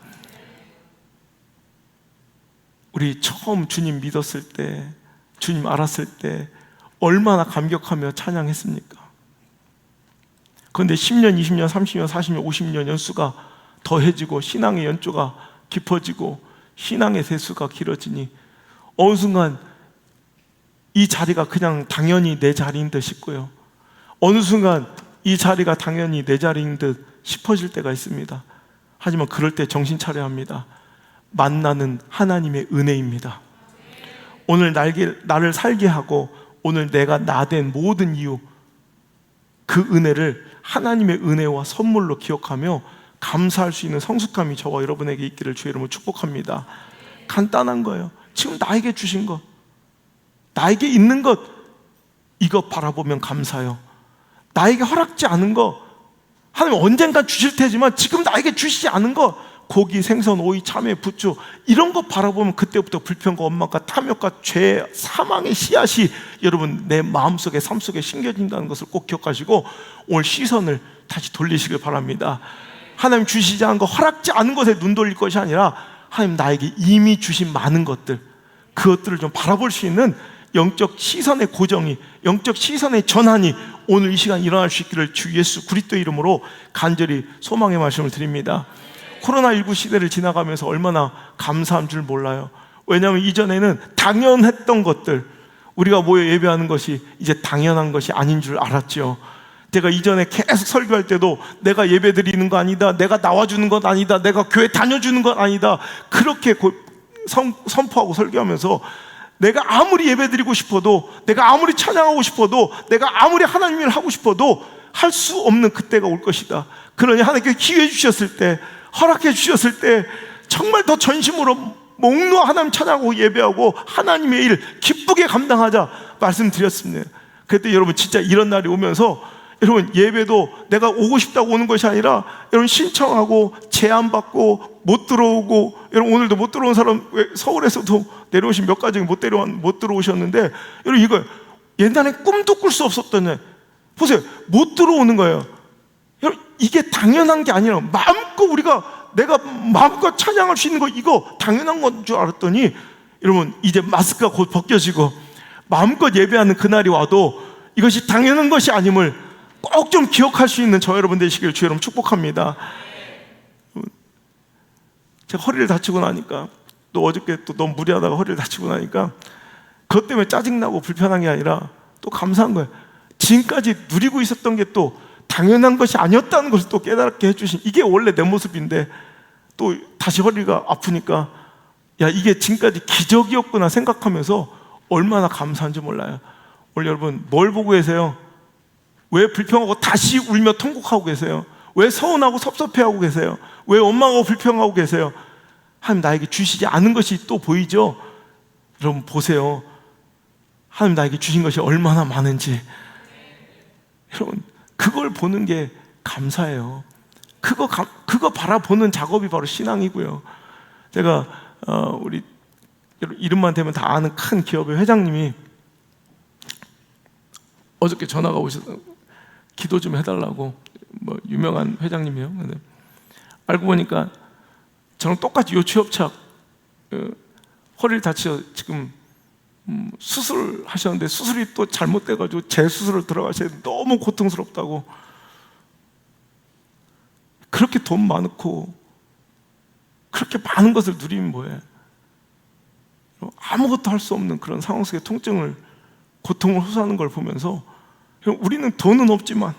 우리 처음 주님 믿었을 때, 주님 알았을 때 얼마나 감격하며 찬양했습니까? 그런데 10년, 20년, 30년, 40년, 50년 연수가 더해지고 신앙의 연조가 깊어지고 신앙의 세수가 길어지니 어느 순간 이 자리가 그냥 당연히 내 자리인 듯 싶고요, 어느 순간 이 자리가 당연히 내 자리인 듯 싶어질 때가 있습니다. 하지만 그럴 때 정신 차려야 합니다. 만나는 하나님의 은혜입니다. 오늘 나를 살게 하고 오늘 내가 나 된 모든 이유, 그 은혜를 하나님의 은혜와 선물로 기억하며 감사할 수 있는 성숙함이 저와 여러분에게 있기를 주의 이름으로 축복합니다. 간단한 거예요. 지금 나에게 주신 것, 나에게 있는 것, 이거 바라보면 감사해요. 나에게 허락지 않은 거 하나님 언젠가 주실 테지만 지금 나에게 주시지 않은 거, 고기, 생선, 오이, 참외, 부추 이런 거 바라보면 그때부터 불평과 원망과 탐욕과 죄, 사망의 씨앗이 여러분 내 마음속에, 삶 속에 심겨진다는 것을 꼭 기억하시고 오늘 시선을 다시 돌리시길 바랍니다. 하나님 주시지 않은 거, 허락지 않은 것에 눈 돌릴 것이 아니라 하나님 나에게 이미 주신 많은 것들, 그것들을 좀 바라볼 수 있는 영적 시선의 고정이, 영적 시선의 전환이 오늘 이 시간 일어날 수 있기를 주 예수 그리스도의 이름으로 간절히 소망의 말씀을 드립니다. 코로나19 시대를 지나가면서 얼마나 감사한 줄 몰라요. 왜냐하면 이전에는 당연했던 것들, 우리가 모여 예배하는 것이 이제 당연한 것이 아닌 줄 알았죠. 제가 이전에 계속 설교할 때도 내가 예배 드리는 거 아니다, 내가 나와주는 것 아니다, 내가 교회 다녀주는 것 아니다, 그렇게 선포하고 설교하면서 내가 아무리 예배 드리고 싶어도, 내가 아무리 찬양하고 싶어도, 내가 아무리 하나님 일을 하고 싶어도 할 수 없는 그때가 올 것이다. 그러니 하나님께 기회 주셨을 때, 허락해 주셨을 때 정말 더 전심으로 목 놓아 하나님 찬양하고 예배하고 하나님의 일 기쁘게 감당하자 말씀드렸습니다. 그때 여러분 진짜 이런 날이 오면서 여러분 예배도 내가 오고 싶다고 오는 것이 아니라 여러분 신청하고 제안받고 못 들어오고, 여러분 오늘도 못 들어온 사람 서울에서도 내려오신 몇 가정이 못 들어오셨는데, 여러분 이거 옛날에 꿈도 꿀 수 없었던, 보세요, 못 들어오는 거예요. 여러분 이게 당연한 게 아니라 마음껏 내가 마음껏 찬양할 수 있는 거, 이거 당연한 건 줄 알았더니 여러분 이제 마스크가 곧 벗겨지고 마음껏 예배하는 그날이 와도 이것이 당연한 것이 아님을 꼭 좀 기억할 수 있는 저 여러분 되시길 주 여러분 축복합니다. 제가 허리를 다치고 나니까, 또 어저께 또 너무 무리하다가 허리를 다치고 나니까 그것 때문에 짜증나고 불편한 게 아니라 또 감사한 거예요. 지금까지 누리고 있었던 게 또 당연한 것이 아니었다는 것을 또 깨닫게 해주신, 이게 원래 내 모습인데 또 다시 허리가 아프니까 야, 이게 지금까지 기적이었구나 생각하면서 얼마나 감사한지 몰라요. 오늘 여러분 뭘 보고 계세요? 왜 불평하고 다시 울며 통곡하고 계세요? 왜 서운하고 섭섭해하고 계세요? 왜 원망하고 불평하고 계세요? 하나님 나에게 주시지 않은 것이 또 보이죠? 여러분 보세요. 하나님 나에게 주신 것이 얼마나 많은지. 여러분 그걸 보는 게 감사해요. 그거 바라보는 작업이 바로 신앙이고요. 제가 우리 이름만 대면 다 아는 큰 기업의 회장님이 어저께 전화가 오셔서 기도 좀 해달라고. 뭐 유명한 회장님이에요. 근데 알고 보니까 저랑 똑같이 요 취업착 허리를 다쳐 지금 수술하셨는데 수술이 또 잘못돼가지고 재수술을 들어가셔야 돼. 너무 고통스럽다고. 그렇게 돈 많고 그렇게 많은 것을 누리면 뭐해? 아무것도 할 수 없는 그런 상황 속의 통증을, 고통을 호소하는 걸 보면서 우리는 돈은 없지만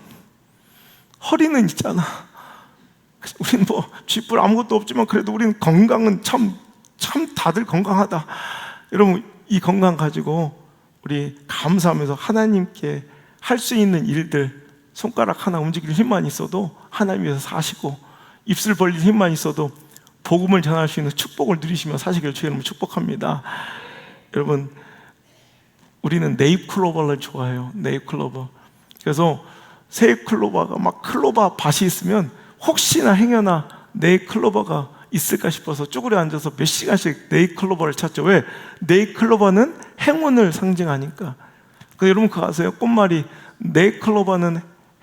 허리는 있잖아. 우리는 뭐 쥐뿔 아무것도 없지만 그래도 우리는 건강은 참 다들 건강하다. 여러분 이 건강 가지고 우리 감사하면서 하나님께 할 수 있는 일들, 손가락 하나 움직일 힘만 있어도 하나님 위해서 사시고, 입술 벌릴 힘만 있어도 복음을 전할 수 있는 축복을 누리시며 사시기를 주의 이름으로 축복합니다. 여러분 우리는 네잎클로버를 좋아해요. 네잎클로버. 그래서 새잎클로버가 막 클로버 밭이 있으면 혹시나 행여나 네잎클로버가 있을까 싶어서 쭈그려 앉아서 몇 시간씩 네잎클로버를 찾죠. 왜? 네잎클로버는 행운을 상징하니까. 여러분 그거 아세요? 꽃말이 네잎클로버는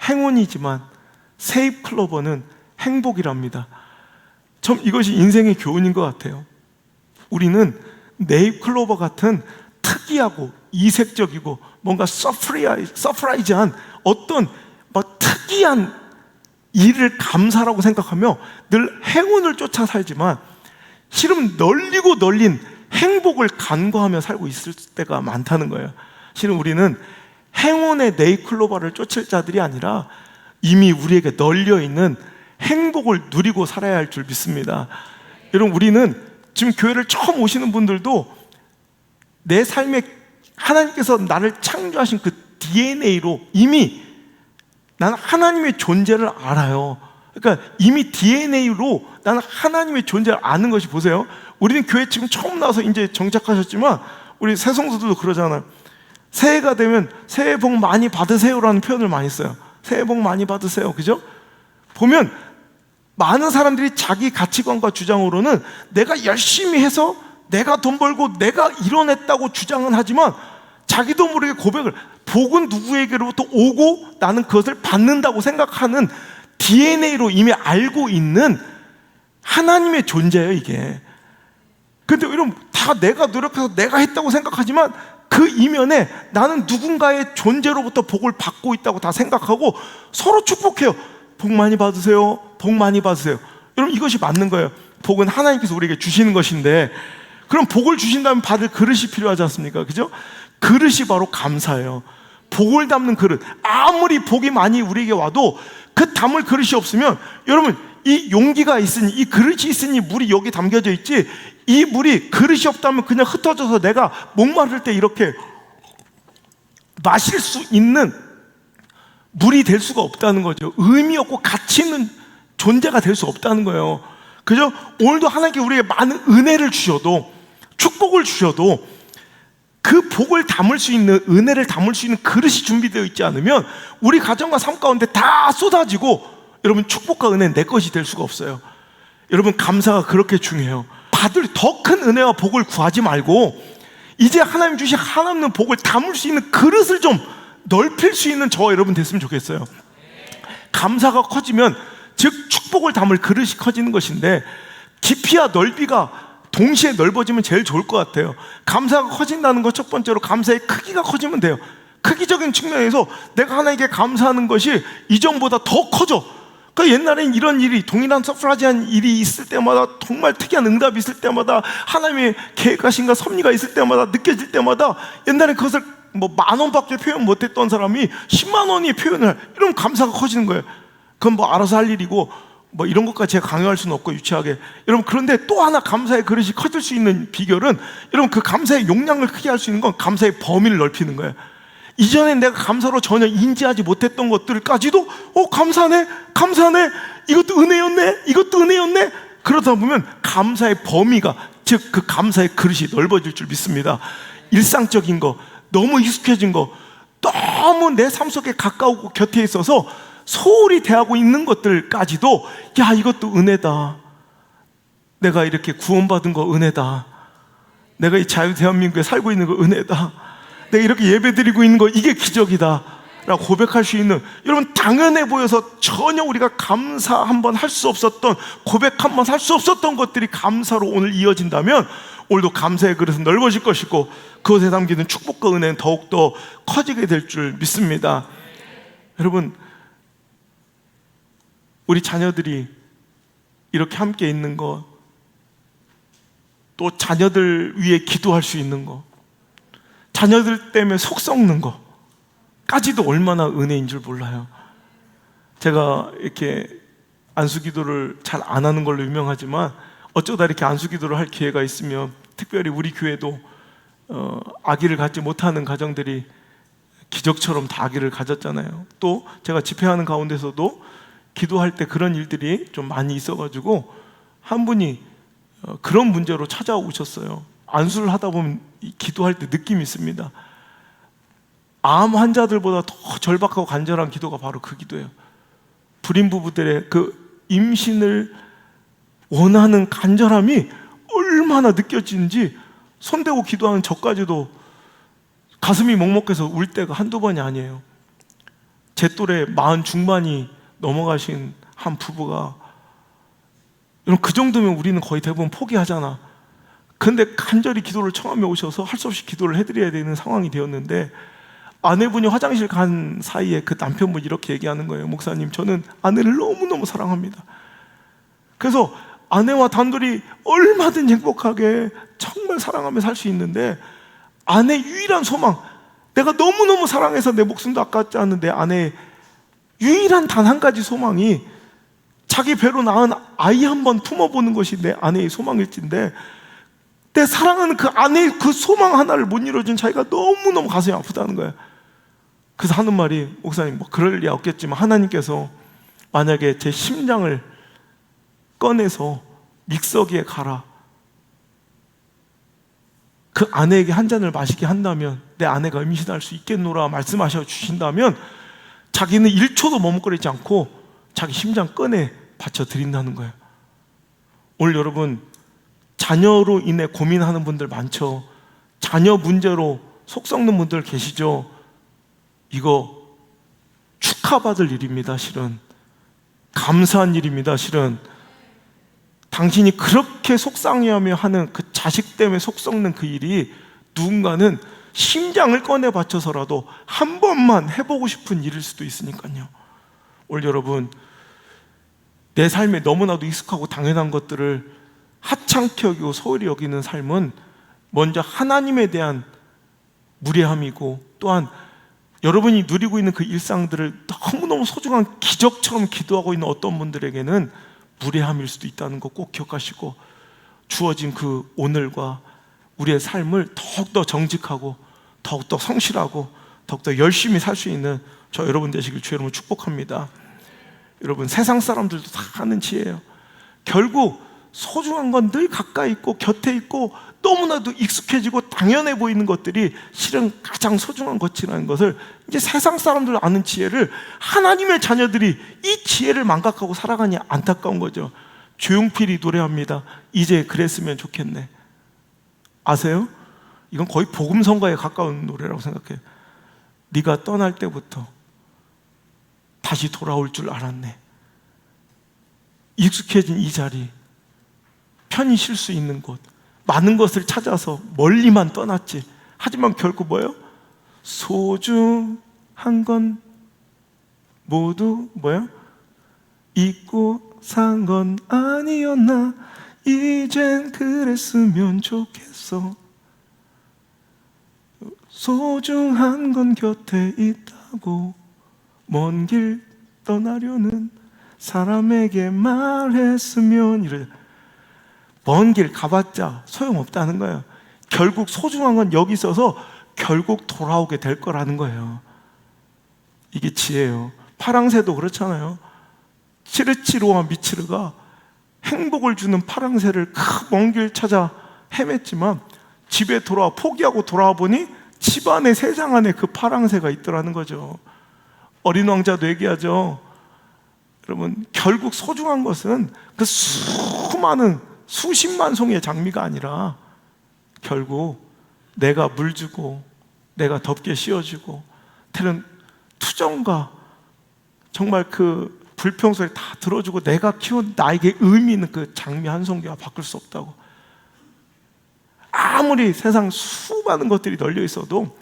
행운이지만 새잎클로버는 행복이랍니다. 참 이것이 인생의 교훈인 것 같아요. 우리는 네잎클로버 같은 특이하고 이색적이고 뭔가 서프라이즈한 어떤 막 특이한 일을 감사라고 생각하며 늘 행운을 쫓아 살지만 실은 널리고 널린 행복을 간과하며 살고 있을 때가 많다는 거예요. 실은 우리는 행운의 네잎클로버를 쫓을 자들이 아니라 이미 우리에게 널려있는 행복을 누리고 살아야 할 줄 믿습니다. 여러분 우리는 지금 교회를 처음 오시는 분들도 내 삶에 하나님께서 나를 창조하신 그 DNA로 이미 나는 하나님의 존재를 알아요. 그러니까 이미 DNA로 나는 하나님의 존재를 아는 것이, 보세요. 우리는 교회 지금 처음 나와서 이제 정착하셨지만 우리 새성도들도 그러잖아요. 새해가 되면 새해 복 많이 받으세요라는 표현을 많이 써요. 새해 복 많이 받으세요. 그죠? 보면 많은 사람들이 자기 가치관과 주장으로는 내가 열심히 해서 내가 돈 벌고 내가 이뤄냈다고 주장은 하지만 자기도 모르게 고백을, 복은 누구에게로부터 오고 나는 그것을 받는다고 생각하는 DNA로 이미 알고 있는 하나님의 존재예요, 이게. 근데 여러분 다 내가 노력해서 내가 했다고 생각하지만 그 이면에 나는 누군가의 존재로부터 복을 받고 있다고 다 생각하고 서로 축복해요. 복 많이 받으세요. 복 많이 받으세요. 여러분 이것이 맞는 거예요. 복은 하나님께서 우리에게 주시는 것인데, 그럼 복을 주신다면 받을 그릇이 필요하지 않습니까? 그죠? 그릇이 바로 감사예요. 복을 담는 그릇. 아무리 복이 많이 우리에게 와도 그 담을 그릇이 없으면, 여러분 이 용기가 있으니, 이 그릇이 있으니 물이 여기 담겨져 있지, 이 물이 그릇이 없다면 그냥 흩어져서 내가 목마를 때 이렇게 마실 수 있는 물이 될 수가 없다는 거죠. 의미 없고 가치 있는 존재가 될 수 없다는 거예요. 그죠? 오늘도 하나님께 우리에게 많은 은혜를 주셔도, 축복을 주셔도 그 복을 담을 수 있는, 은혜를 담을 수 있는 그릇이 준비되어 있지 않으면 우리 가정과 삶 가운데 다 쏟아지고, 여러분 축복과 은혜는 내 것이 될 수가 없어요. 여러분 감사가 그렇게 중요해요. 받을 더 큰 은혜와 복을 구하지 말고 이제 하나님 주신 하나님 복을 담을 수 있는 그릇을 좀 넓힐 수 있는 저와 여러분 됐으면 좋겠어요. 감사가 커지면, 즉 축복을 담을 그릇이 커지는 것인데, 깊이와 넓이가 동시에 넓어지면 제일 좋을 것 같아요. 감사가 커진다는 것, 첫 번째로 감사의 크기가 커지면 돼요. 크기적인 측면에서 내가 하나님께 감사하는 것이 이전보다 더 커져. 그러니까 옛날엔 이런 일이, 동일한 서프라이즈한 일이 있을 때마다, 정말 특이한 응답이 있을 때마다, 하나님의 계획하신가 섭리가 있을 때마다, 느껴질 때마다, 옛날에 그것을 뭐 10,000원밖에 표현 못했던 사람이 100,000원이 표현을, 이러면 감사가 커지는 거예요. 그건 뭐 알아서 할 일이고, 뭐 이런 것까지 제가 강요할 수는 없고 유치하게. 여러분, 그런데 또 하나 감사의 그릇이 커질 수 있는 비결은, 여러분, 그 감사의 용량을 크게 할 수 있는 건 감사의 범위를 넓히는 거예요. 이전에 내가 감사로 전혀 인지하지 못했던 것들까지도 감사네, 감사네, 이것도 은혜였네, 이것도 은혜였네. 그러다 보면 감사의 범위가, 즉 그 감사의 그릇이 넓어질 줄 믿습니다. 일상적인 거, 너무 익숙해진 거, 너무 내 삶 속에 가까우고 곁에 있어서 소홀히 대하고 있는 것들까지도, 야, 이것도 은혜다, 내가 이렇게 구원받은 거 은혜다, 내가 이 자유 대한민국에 살고 있는 거 은혜다, 내가 이렇게 예배드리고 있는 거 이게 기적이다 라고 고백할 수 있는, 여러분, 당연해 보여서 전혀 우리가 감사 한번 할 수 없었던, 고백 한번 할 수 없었던 것들이 감사로 오늘 이어진다면 오늘도 감사의 그릇은 넓어질 것이고 그것에 담기는 축복과 은혜는 더욱더 커지게 될 줄 믿습니다. 여러분, 우리 자녀들이 이렇게 함께 있는 거, 또 자녀들 위해 기도할 수 있는 거, 자녀들 때문에 속 썩는 거까지도 얼마나 은혜인 줄 몰라요. 제가 이렇게 안수기도를 잘 안 하는 걸로 유명하지만 어쩌다 이렇게 안수기도를 할 기회가 있으면, 특별히 우리 교회도 아기를 갖지 못하는 가정들이 기적처럼 다 아기를 가졌잖아요. 또 제가 집회하는 가운데서도 기도할 때 그런 일들이 좀 많이 있어가지고 한 분이 그런 문제로 찾아오셨어요. 안수를 하다 보면 기도할 때 느낌이 있습니다. 암 환자들보다 더 절박하고 간절한 기도가 바로 그 기도예요. 불임 부부들의 그 임신을 원하는 간절함이 얼마나 느껴지는지, 손대고 기도하는 저까지도 가슴이 먹먹해서 울 때가 한두 번이 아니에요. 제 또래 40 중반이 넘어가신 한 부부가, 여러분, 그 정도면 우리는 거의 대부분 포기하잖아. 근데 간절히 기도를 청하며 오셔서 할 수 없이 기도를 해드려야 되는 상황이 되었는데, 아내분이 화장실 간 사이에 그 남편분이 이렇게 얘기하는 거예요. 목사님, 저는 아내를 너무너무 사랑합니다. 그래서 아내와 단둘이 얼마든 행복하게 정말 사랑하며 살 수 있는데, 아내의 유일한 소망, 내가 너무너무 사랑해서 내 목숨도 아깝지 않은 내 아내의 유일한 단 한 가지 소망이 자기 배로 낳은 아이 한번 품어보는 것이 내 아내의 소망일진데, 내 사랑하는 그 아내의 그 소망 하나를 못 이뤄준 자기가 너무너무 가슴이 아프다는 거예요. 그래서 하는 말이, 목사님, 뭐 그럴 리 없겠지만 하나님께서 만약에 제 심장을 꺼내서 믹서기에 갈아 그 아내에게 한 잔을 마시게 한다면 내 아내가 임신할 수 있겠노라 말씀하셔 주신다면, 자기는 1초도 머뭇거리지 않고 자기 심장 꺼내 바쳐 드린다는 거예요. 오늘 여러분, 자녀로 인해 고민하는 분들 많죠. 자녀 문제로 속 썩는 분들 계시죠. 이거 축하받을 일입니다. 실은 감사한 일입니다. 실은 당신이 그렇게 속상해하며 하는 그 자식 때문에 속 썩는 그 일이, 누군가는 심장을 꺼내 바쳐서라도 한 번만 해보고 싶은 일일 수도 있으니까요. 오늘 여러분, 내 삶에 너무나도 익숙하고 당연한 것들을 하찮게 여기고 소홀히 여기는 삶은 먼저 하나님에 대한 무례함이고, 또한 여러분이 누리고 있는 그 일상들을 너무너무 소중한 기적처럼 기도하고 있는 어떤 분들에게는 무례함일 수도 있다는 거 꼭 기억하시고, 주어진 그 오늘과 우리의 삶을 더욱더 정직하고 더욱더 성실하고 더욱더 열심히 살 수 있는 저 여러분 되시길 주 여러분 축복합니다. 여러분, 세상 사람들도 다 하는 지혜예요. 결국 소중한 건 늘 가까이 있고 곁에 있고 너무나도 익숙해지고 당연해 보이는 것들이 실은 가장 소중한 것이라는 것을 이제 세상 사람들 아는 지혜를 하나님의 자녀들이 이 지혜를 망각하고 살아가니 안타까운 거죠. 조용필이 노래합니다. 이제 그랬으면 좋겠네. 아세요? 이건 거의 복음성가에 가까운 노래라고 생각해요. 네가 떠날 때부터 다시 돌아올 줄 알았네. 익숙해진 이 자리, 편히 쉴 수 있는 곳, 많은 것을 찾아서 멀리만 떠났지. 하지만 결국 뭐예요? 소중한 건 모두 뭐예요? 잊고 산 건 아니었나. 이젠 그랬으면 좋겠어. 소중한 건 곁에 있다고 먼 길 떠나려는 사람에게 말했으면 이래. 먼 길 가봤자 소용없다는 거예요. 결국 소중한 건 여기 있어서 결국 돌아오게 될 거라는 거예요. 이게 지혜예요. 파랑새도 그렇잖아요. 치르치르와 미치르가 행복을 주는 파랑새를 먼 길 찾아 헤맸지만 집에 돌아와 포기하고 돌아와 보니 집안에 세상 안에 그 파랑새가 있더라는 거죠. 어린 왕자도 얘기하죠. 여러분, 결국 소중한 것은 그 수많은 수십만 송이의 장미가 아니라 결국 내가 물 주고 내가 덥게 씌워주고 때론 투정과 정말 그 불평소리 다 들어주고 내가 키운 나에게 의미 있는 그 장미 한 송이와 바꿀 수 없다고. 아무리 세상 수많은 것들이 널려 있어도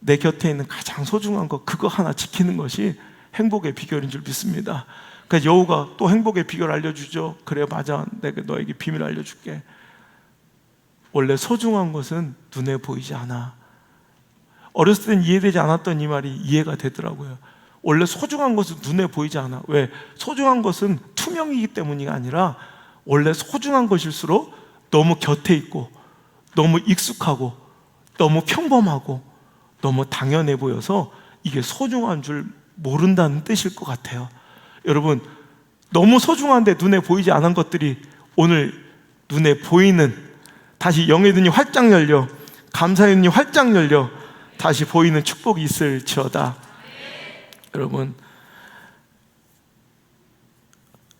내 곁에 있는 가장 소중한 것, 그거 하나 지키는 것이 행복의 비결인 줄 믿습니다. 그러니까 여우가 또 행복의 비결 알려주죠. 그래, 맞아, 내가 너에게 비밀 알려줄게. 원래 소중한 것은 눈에 보이지 않아. 어렸을 땐 이해되지 않았던 이 말이 이해가 되더라고요. 원래 소중한 것은 눈에 보이지 않아. 왜? 소중한 것은 투명이기 때문이 아니라 원래 소중한 것일수록 너무 곁에 있고 너무 익숙하고 너무 평범하고 너무 당연해 보여서 이게 소중한 줄 모른다는 뜻일 것 같아요. 여러분, 너무 소중한데 눈에 보이지 않은 것들이 오늘 눈에 보이는, 다시 영의 눈이 활짝 열려, 감사의 눈이 활짝 열려 다시 보이는 축복이 있을지어다. 여러분,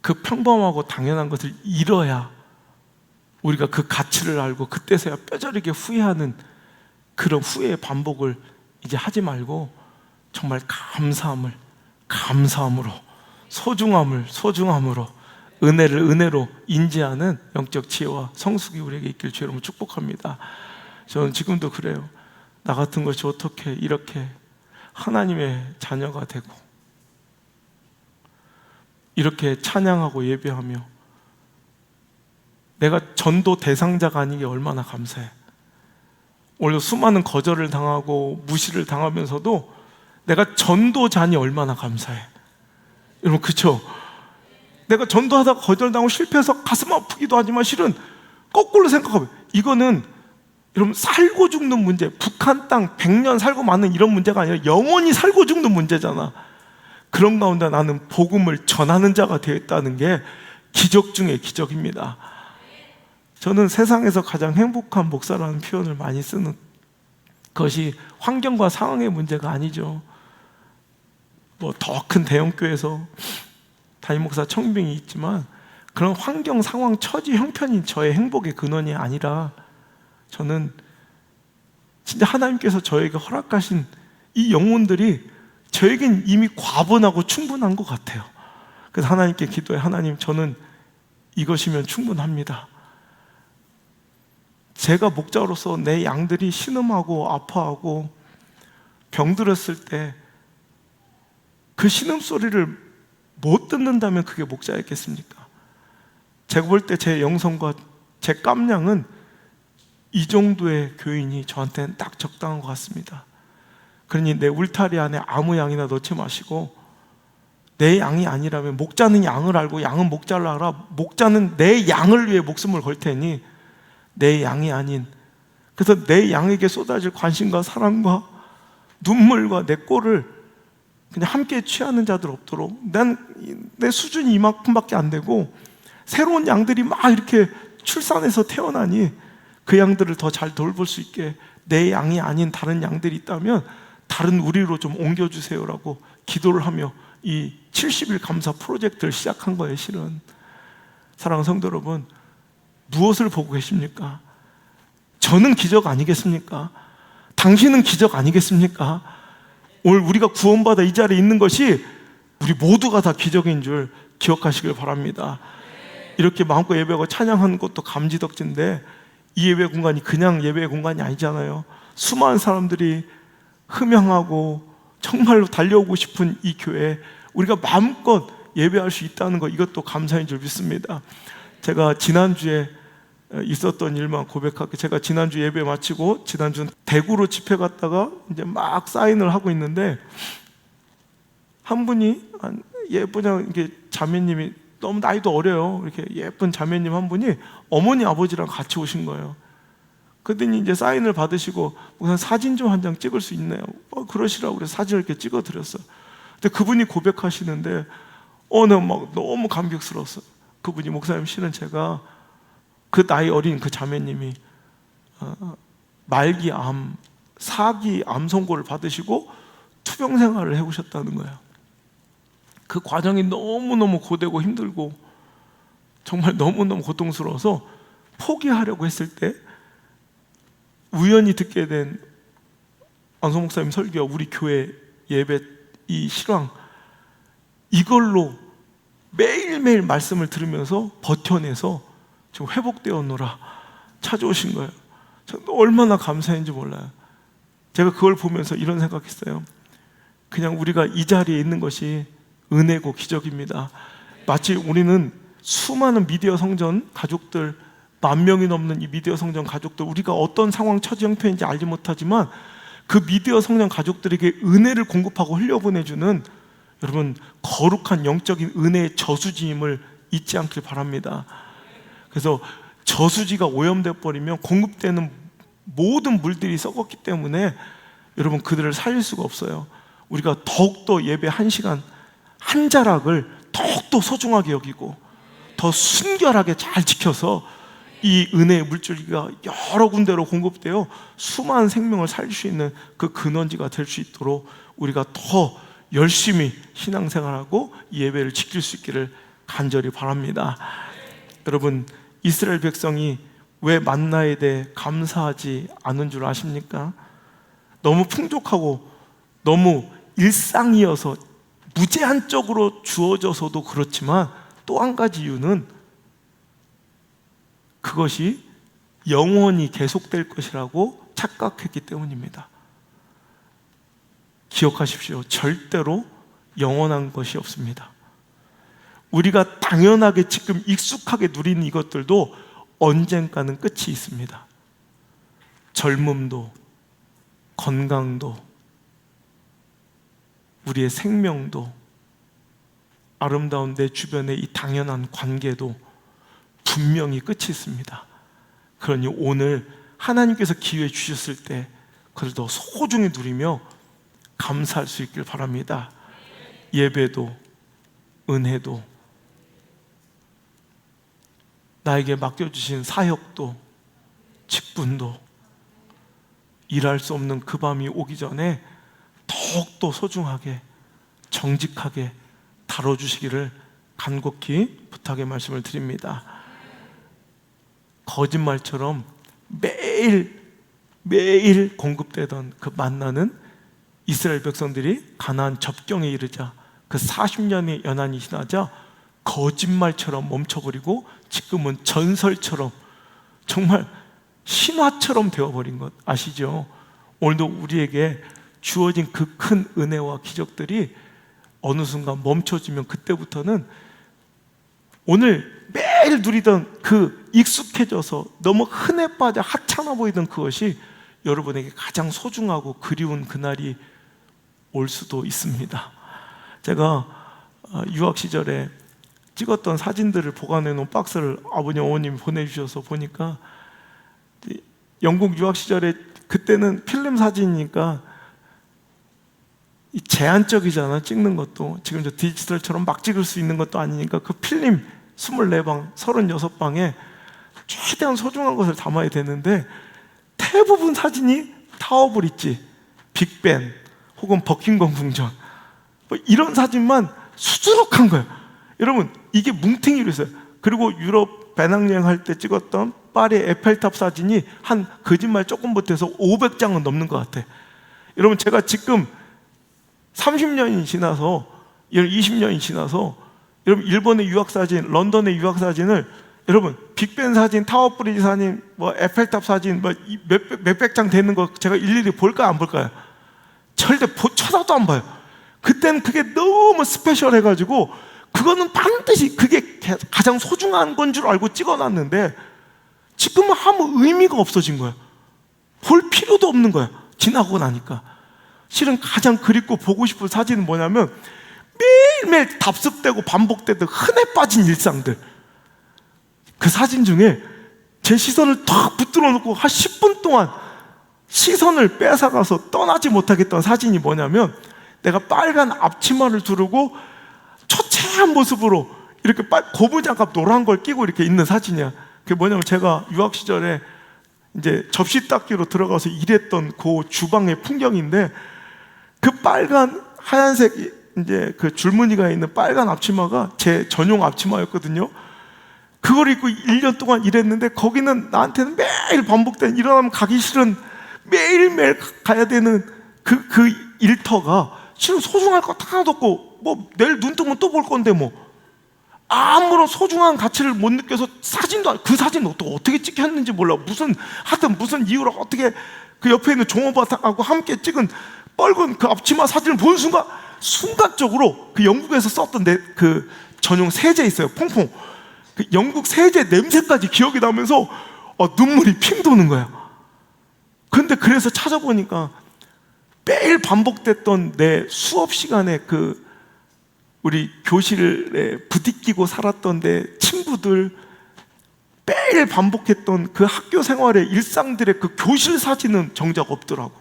그 평범하고 당연한 것을 잃어야 우리가 그 가치를 알고 그때서야 뼈저리게 후회하는 그런 후회의 반복을 이제 하지 말고 정말 감사함으로 소중함으로 은혜를 은혜로 인지하는 영적 지혜와 성숙이 우리에게 있길 주의 이름으로 축복합니다. 저는 지금도 그래요. 나 같은 것이 어떻게 이렇게 하나님의 자녀가 되고 이렇게 찬양하고 예배하며 내가 전도 대상자가 아닌 게 얼마나 감사해. 오늘 수많은 거절을 당하고 무시를 당하면서도 내가 전도자니 얼마나 감사해. 여러분, 그쵸? 내가 전도하다가 거절당하고 실패해서 가슴 아프기도 하지만 실은 거꾸로 생각하면 이거는 여러분 살고 죽는 문제, 북한 땅 100년 살고 마는 이런 문제가 아니라 영원히 살고 죽는 문제잖아. 그런 가운데 나는 복음을 전하는 자가 되었다는 게 기적 중의 기적입니다. 저는 세상에서 가장 행복한 목사라는 표현을 많이 쓰는 것이 환경과 상황의 문제가 아니죠. 뭐 더 큰 대형교회에서 담임 목사 청빙이 있지만 그런 환경, 상황, 처지, 형편이 저의 행복의 근원이 아니라 저는 진짜 하나님께서 저에게 허락하신 이 영혼들이 저에겐 이미 과분하고 충분한 것 같아요. 그래서 하나님께 기도해. 하나님, 저는 이것이면 충분합니다. 제가 목자로서 내 양들이 신음하고 아파하고 병들었을 때 그 신음소리를 못 듣는다면 그게 목자였겠습니까? 제가 볼 때 제 영성과 제 깜냥은 이 정도의 교인이 저한테는 딱 적당한 것 같습니다. 그러니 내 울타리 안에 아무 양이나 넣지 마시고 내 양이 아니라면 목자는 양을 알고 양은 목자를 알아. 목자는 내 양을 위해 목숨을 걸 테니 내 양이 아닌, 그래서 내 양에게 쏟아질 관심과 사랑과 눈물과 내 꼴을 그냥 함께 취하는 자들 없도록, 내 수준이 이만큼밖에 안 되고 새로운 양들이 막 이렇게 출산해서 태어나니 그 양들을 더 잘 돌볼 수 있게 내 양이 아닌 다른 양들이 있다면 다른 우리로 좀 옮겨주세요라고 기도를 하며 이 70일 감사 프로젝트를 시작한 거예요. 실은 사랑하는 성도 여러분, 무엇을 보고 계십니까? 저는 기적 아니겠습니까? 당신은 기적 아니겠습니까? 오늘 우리가 구원받아 이 자리에 있는 것이 우리 모두가 다 기적인 줄 기억하시길 바랍니다. 이렇게 마음껏 예배하고 찬양하는 것도 감지덕지인데 이 예배 공간이 그냥 예배 공간이 아니잖아요. 수많은 사람들이 흠양하고 정말로 달려오고 싶은 이 교회에 우리가 마음껏 예배할 수 있다는 것, 이것도 감사인 줄 믿습니다. 제가 지난주에 있었던 일만 고백할게요. 제가 지난주 예배 마치고 지난주 대구로 집회 갔다가 이제 막 사인을 하고 있는데 한 분이 예쁜 이게 자매님이 너무 나이도 어려요. 이렇게 예쁜 자매님 한 분이 어머니 아버지랑 같이 오신 거예요. 그랬더니 이제 사인을 받으시고 우선 사진 좀 한 장 찍을 수 있나요? 그러시라고 그래서 사진을 이렇게 찍어 드렸어요. 근데 그분이 고백하시는데 내가 막 너무 감격스러웠어요. 그분이 목사님 실은 제가 그 나이 어린 그 자매님이 말기 암, 4기 암 선고를 받으시고 투병 생활을 해오셨다는 거예요. 그 과정이 너무너무 고되고 힘들고 정말 너무너무 고통스러워서 포기하려고 했을 때 우연히 듣게 된 안성 목사님 설교, 우리 교회 예배 이 실황, 이걸로 매일매일 말씀을 들으면서 버텨내서 지금 회복되었노라 찾아오신 거예요. 저는 얼마나 감사했는지 몰라요. 제가 그걸 보면서 이런 생각했어요. 그냥 우리가 이 자리에 있는 것이 은혜고 기적입니다. 마치 우리는 수많은 미디어 성전 가족들, 10,000명이 넘는 이 미디어 성전 가족들, 우리가 어떤 상황 처지 형편인지 알지 못하지만 그 미디어 성전 가족들에게 은혜를 공급하고 흘려보내주는, 여러분, 거룩한 영적인 은혜의 저수지임을 잊지 않길 바랍니다. 그래서 저수지가 오염돼 버리면 공급되는 모든 물들이 썩었기 때문에 여러분, 그들을 살릴 수가 없어요. 우리가 더욱더 예배 1시간 한 자락을 더욱더 소중하게 여기고 더 순결하게 잘 지켜서 이 은혜의 물줄기가 여러 군데로 공급되어 수많은 생명을 살릴 수 있는 그 근원지가 될 수 있도록 우리가 더 열심히 신앙생활하고 예배를 지킬 수 있기를 간절히 바랍니다. 여러분, 이스라엘 백성이 왜 만나에 대해 감사하지 않은 줄 아십니까? 너무 풍족하고 너무 일상이어서 무제한적으로 주어져서도 그렇지만 또 한 가지 이유는 그것이 영원히 계속될 것이라고 착각했기 때문입니다. 기억하십시오. 절대로 영원한 것이 없습니다. 우리가 당연하게 지금 익숙하게 누리는 이것들도 언젠가는 끝이 있습니다. 젊음도, 건강도, 우리의 생명도, 아름다운 내 주변의 이 당연한 관계도 분명히 끝이 있습니다. 그러니 오늘 하나님께서 기회 주셨을 때 그걸 더 소중히 누리며 감사할 수 있길 바랍니다. 예배도, 은혜도, 나에게 맡겨주신 사역도, 직분도, 일할 수 없는 그 밤이 오기 전에 더욱더 소중하게, 정직하게 다뤄주시기를 간곡히 부탁의 말씀을 드립니다. 거짓말처럼 매일 공급되던 그 만나는 이스라엘 백성들이 가나안 접경에 이르자 그 40년의 연한이 지나자 거짓말처럼 멈춰버리고 지금은 전설처럼, 정말 신화처럼 되어버린 것 아시죠? 오늘도 우리에게 주어진 그 큰 은혜와 기적들이 어느 순간 멈춰지면 그때부터는 오늘 매일 누리던 그 익숙해져서 너무 흔해 빠져 하찮아 보이던 그것이 여러분에게 가장 소중하고 그리운 그날이 올 수도 있습니다. 제가 유학 시절에 찍었던 사진들을 보관해 놓은 박스를 아버님, 어머님이 보내주셔서 보니까 영국 유학 시절에 그때는 필름 사진이니까 제한적이잖아. 찍는 것도 지금 저 디지털처럼 막 찍을 수 있는 것도 아니니까 그 필름 24방, 36방에 최대한 소중한 것을 담아야 되는데 대부분 사진이 타워브릿지, 빅벤 혹은 버킹엄 궁전, 뭐 이런 사진만 수두룩한 거예요. 여러분, 이게 뭉탱이로 있어요. 그리고 유럽 배낭여행 할 때 찍었던 파리 에펠탑 사진이 한 거짓말 조금 못해서 500장은 넘는 것 같아. 여러분, 제가 지금 30년이 지나서, 20년이 지나서 여러분 일본의 유학 사진, 런던의 유학 사진을 여러분 빅벤 사진, 타워 브리지 사진, 뭐 에펠탑 사진, 뭐 몇백 장 되는 거 제가 일일이 볼까요, 안 볼까요? 절대 쳐다도 안 봐요. 그때는 그게 너무 스페셜해가지고 그거는 반드시 그게 가장 소중한 건 줄 알고 찍어놨는데 지금은 아무 의미가 없어진 거예요. 볼 필요도 없는 거예요. 지나고 나니까. 실은 가장 그립고 보고 싶은 사진은 뭐냐면 매일매일 답습되고 반복되던 흔해 빠진 일상들. 그 사진 중에 제 시선을 탁 붙들어 놓고 한 10분 동안 시선을 뺏어가서 떠나지 못하게 했던 사진이 뭐냐면, 내가 빨간 앞치마를 두르고 초췌한 모습으로 이렇게 고무장갑 노란 걸 끼고 이렇게 있는 사진이야. 그게 뭐냐면, 제가 유학 시절에 이제 접시 닦기로 들어가서 일했던 그 주방의 풍경인데, 그 빨간 하얀색 이제 그 줄무늬가 있는 빨간 앞치마가 제 전용 앞치마였거든요. 그걸 입고 1년 동안 일했는데, 거기는 나한테는 매일 반복된, 일어나면 가기 싫은, 매일매일 가야 되는 그 일터가 실은 소중할 것 하나도 없고, 뭐 내일 눈 뜨면 또 볼 건데 뭐 아무런 소중한 가치를 못 느껴서, 사진도 그 사진 어떻게 찍혔는지 몰라. 하여튼 무슨 이유로 어떻게 그 옆에 있는 종업원하고 함께 찍은 빨간 그 앞치마 사진을 본 순간적으로 그 영국에서 썼던 그 전용 세제 있어요, 퐁퐁. 그 영국 세제 냄새까지 기억이 나면서 눈물이 핑 도는 거야. 근데 그래서 찾아보니까 매일 반복됐던 내 수업 시간에 그 우리 교실에 부딪히고 살았던 내 친구들, 매일 반복했던 그 학교 생활의 일상들의 그 교실 사진은 정작 없더라고.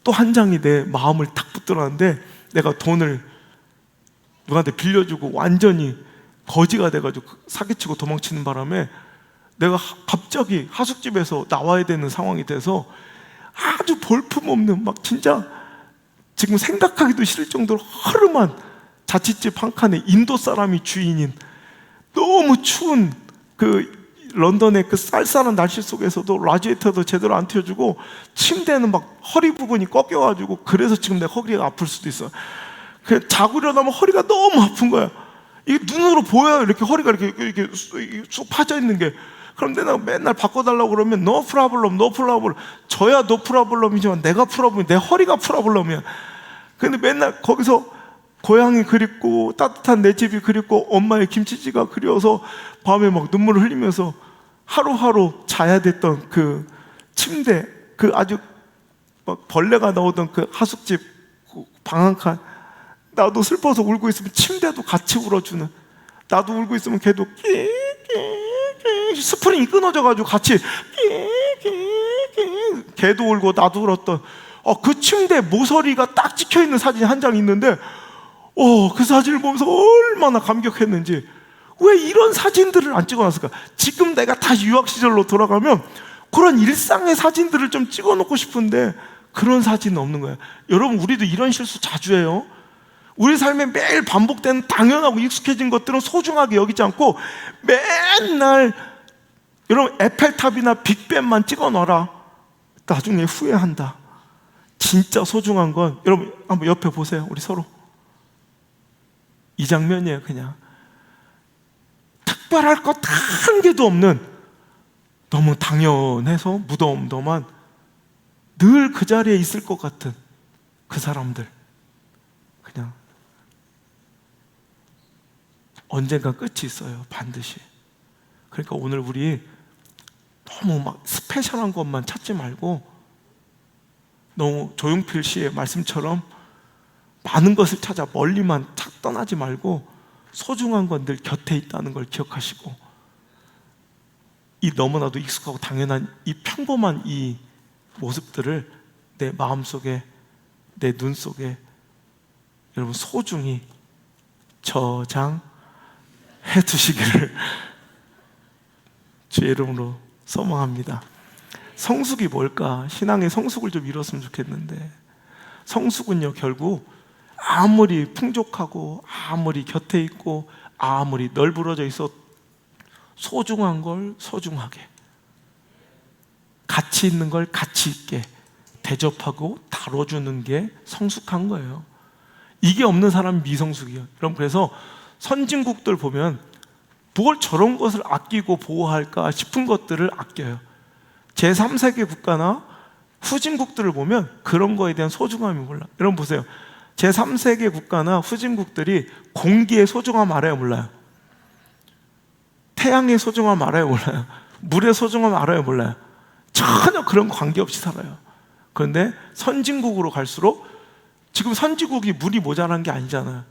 또 한 장이 내 마음을 탁 붙들었는데, 내가 돈을 누구한테 빌려주고 완전히 거지가 돼가지고 사기치고 도망치는 바람에 내가 갑자기 하숙집에서 나와야 되는 상황이 돼서, 아주 볼품없는, 막 진짜 지금 생각하기도 싫을 정도로 허름한 자취집 한 칸에 인도 사람이 주인인, 너무 추운 그 런던의 그 쌀쌀한 날씨 속에서도 라디에이터도 제대로 안 켜주고, 침대는 막 허리 부분이 꺾여가지고, 그래서 지금 내 허리가 아플 수도 있어. 자고 일어나면 허리가 너무 아픈 거야. 이게 눈으로 보여요. 이렇게 허리가 이렇게 쑥 파져 있는 게. 그런데 내가 맨날 바꿔달라고 그러면 no problem, no problem. 저야 no problem이지만 내가 프로블럼, 내 허리가 프로블럼이야. 근데 맨날 거기서 고향이 그립고 따뜻한 내 집이 그립고 엄마의 김치찌개가 그리워서 밤에 막 눈물을 흘리면서 하루하루 자야 됐던 그 침대, 그 아주 막 벌레가 나오던 그 하숙집 방 한 칸, 나도 슬퍼서 울고 있으면 침대도 같이 울어주는, 나도 울고 있으면 걔도 스프링이 끊어져가지고 같이 걔도 울고 나도 울었던 그 침대 모서리가 딱 찍혀있는 사진이 한 장 있는데, 그 사진을 보면서 얼마나 감격했는지. 왜 이런 사진들을 안 찍어놨을까? 지금 내가 다시 유학 시절로 돌아가면 그런 일상의 사진들을 좀 찍어놓고 싶은데 그런 사진은 없는 거예요. 여러분, 우리도 이런 실수 자주 해요. 우리 삶에 매일 반복되는 당연하고 익숙해진 것들은 소중하게 여기지 않고, 맨날 여러분 에펠탑이나 빅벤만 찍어놔라, 나중에 후회한다. 진짜 소중한 건, 여러분 한번 옆에 보세요. 우리 서로 이 장면이에요. 그냥 특별할 것 한 개도 없는, 너무 당연해서 무덤덤한, 늘 그 자리에 있을 것 같은 그 사람들. 그냥 언젠가 끝이 있어요, 반드시. 그러니까 오늘 우리 너무 막 스페셜한 것만 찾지 말고, 너무 조용필 씨의 말씀처럼 많은 것을 찾아 멀리만 착 떠나지 말고, 소중한 건 늘 곁에 있다는 걸 기억하시고, 이 너무나도 익숙하고 당연한 이 평범한 이 모습들을 내 마음속에, 내 눈 속에 여러분 소중히 저장해 두시기를 주의 이름으로 소망합니다. 성숙이 뭘까? 신앙의 성숙을 좀 이뤘으면 좋겠는데, 성숙은요, 결국 아무리 풍족하고 아무리 곁에 있고 아무리 널브러져 있어 소중한 걸 소중하게, 가치 있는 걸 가치 있게 대접하고 다뤄주는 게 성숙한 거예요. 이게 없는 사람이 미성숙이에요. 여러분, 그래서 선진국들 보면 뭘 저런 것을 아끼고 보호할까 싶은 것들을 아껴요. 제3세계 국가나 후진국들을 보면 그런 거에 대한 소중함이 몰라. 여러분 보세요. 제3세계 국가나 후진국들이 공기의 소중함 알아요, 몰라요? 태양의 소중함 알아요, 몰라요? 물의 소중함 알아요, 몰라요? 전혀 그런 거 관계없이 살아요. 그런데 선진국으로 갈수록 지금 선지국이 물이 모자란 게 아니잖아요.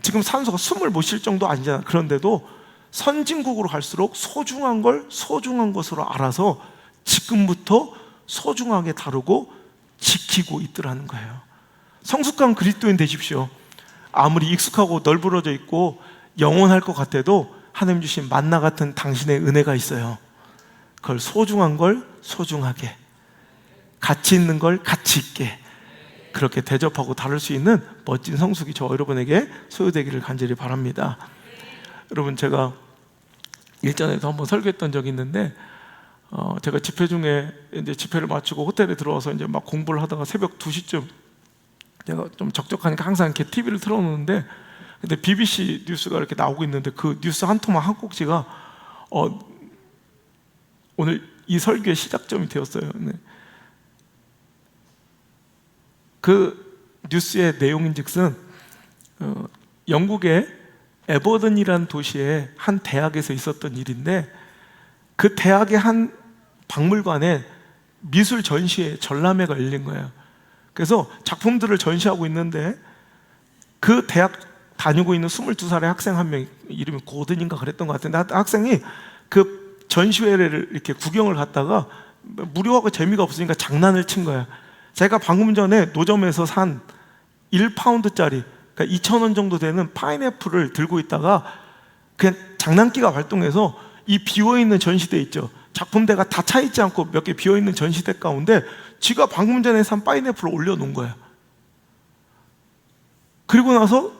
지금 산소가 숨을 못 쉴 정도 아니잖아요. 그런데도 선진국으로 갈수록 소중한 걸 소중한 것으로 알아서 지금부터 소중하게 다루고 지키고 있더라는 거예요. 성숙한 그리스도인 되십시오. 아무리 익숙하고 널브러져 있고 영원할 것 같아도 하나님 주신 만나 같은 당신의 은혜가 있어요. 그걸 소중한 걸 소중하게, 가치 있는 걸 가치 있게 그렇게 대접하고 다룰 수 있는 멋진 성숙이 저 여러분에게 소유되기를 간절히 바랍니다. 여러분, 제가 일전에도 한번 설교했던 적이 있는데 제가 집회 중에 이제 집회를 마치고 호텔에 들어와서 이제 막 공부를 하다가 새벽 2시쯤 제가 좀 적적하니까 항상 이렇게 TV를 틀어놓는데, 근데 BBC 뉴스가 이렇게 나오고 있는데 그 뉴스 한 토막 한 꼭지가 오늘 이 설교의 시작점이 되었어요. 네. 그 뉴스의 내용인즉슨 영국의 에버든이라는 도시의 한 대학에서 있었던 일인데, 그 대학의 한 박물관에 미술 전시회 전람회가 열린 거예요. 그래서 작품들을 전시하고 있는데 그 대학 다니고 있는 22살의 학생 한 명, 이름이 고든인가 그랬던 것 같은데, 학생이 그 전시회를 이렇게 구경을 갔다가 무료하고 재미가 없으니까 장난을 친 거야. 제가 방금 전에 노점에서 산 1파운드짜리, 그러니까 2,000원 정도 되는 파인애플을 들고 있다가 그냥 장난기가 발동해서 이 비어있는 전시대 있죠, 작품대가 다 차있지 않고 몇 개 비어있는 전시대 가운데 지가 방금 전에 산 파인애플을 올려놓은 거야. 그리고 나서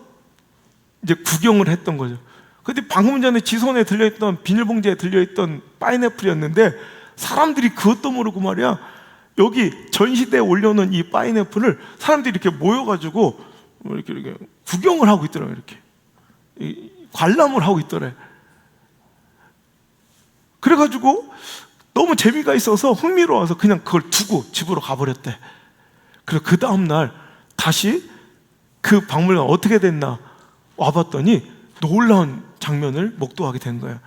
이제 구경을 했던 거죠. 근데 방금 전에 지 손에 들려있던, 비닐봉지에 들려있던 파인애플이었는데 사람들이 그것도 모르고 말이야, 여기 전시대에 올려놓은 이 파인애플을 사람들이 이렇게 모여가지고 이렇게 구경을 하고 있더라고요. 이렇게 관람을 하고 있더래. 그래가지고 너무 재미가 있어서 흥미로워서 그냥 그걸 두고 집으로 가버렸대. 그래서 그 다음날 다시 그 박물관 어떻게 됐나 와봤더니 놀라운 장면을 목도하게 된 거예요.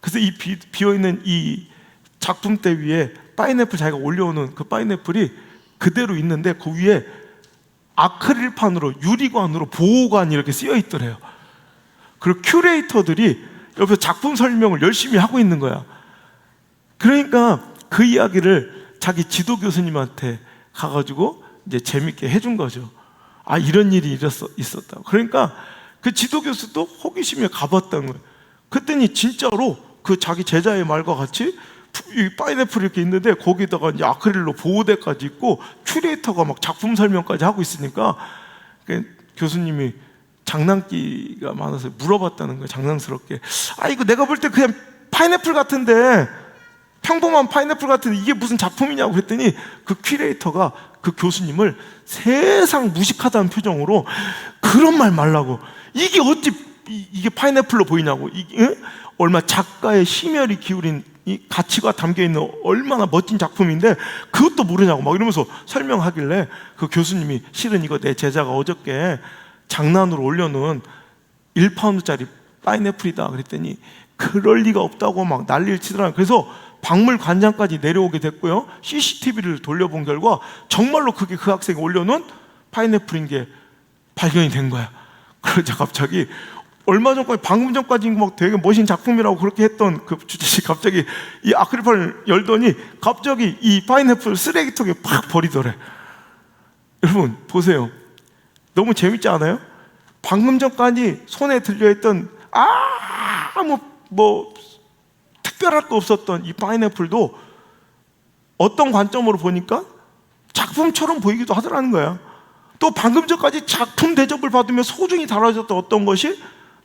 그래서 이 비어있는 이 작품대 위에 파인애플 자기가 올려오는 그 파인애플이 그대로 있는데 그 위에 아크릴판으로, 유리관으로 보호관이 이렇게 쓰여 있더래요. 그리고 큐레이터들이 옆에서 작품 설명을 열심히 하고 있는 거야. 그러니까 그 이야기를 자기 지도 교수님한테 가가지고 이제 재밌게 해준 거죠. 아, 이런 일이 있었다고. 그러니까 그 지도 교수도 호기심에 가봤다는 거예요. 그랬더니 진짜로 그 자기 제자의 말과 같이 이 파인애플이 이렇게 있는데 거기다가 이제 아크릴로 보호대까지 있고 큐레이터가 막 작품 설명까지 하고 있으니까 교수님이 장난기가 많아서 물어봤다는 거예요. 장난스럽게. 아, 이거 내가 볼 때 그냥 파인애플 같은데, 평범한 파인애플 같은데 이게 무슨 작품이냐고 그랬더니 그 큐레이터가 그 교수님을 세상 무식하다는 표정으로 그런 말 말라고, 이게 어찌 이게 파인애플로 보이냐고, 이게 얼마 작가의 심혈이 기울인 이 가치가 담겨있는 얼마나 멋진 작품인데 그것도 모르냐고 막 이러면서 설명하길래 그 교수님이 실은 이거 내 제자가 어저께 장난으로 올려놓은 1파운드짜리 파인애플이다 그랬더니 그럴 리가 없다고 막 난리를 치더라고요. 그래서 박물관장까지 내려오게 됐고요, CCTV를 돌려본 결과 정말로 그게 그 학생이 올려놓은 파인애플인 게 발견이 된 거야. 그러자 갑자기 얼마 전까지, 방금 전까지 막 되게 멋진 작품이라고 그렇게 했던 그 주제식 갑자기 이 아크릴판을 열더니 갑자기 이 파인애플 쓰레기통에 팍 버리더래. 여러분 보세요, 너무 재밌지 않아요? 방금 전까지 손에 들려있던 아무 특별할 거 없었던 이 파인애플도 어떤 관점으로 보니까 작품처럼 보이기도 하더라는 거야. 또 방금 전까지 작품 대접을 받으며 소중히 다뤄졌던 어떤 것이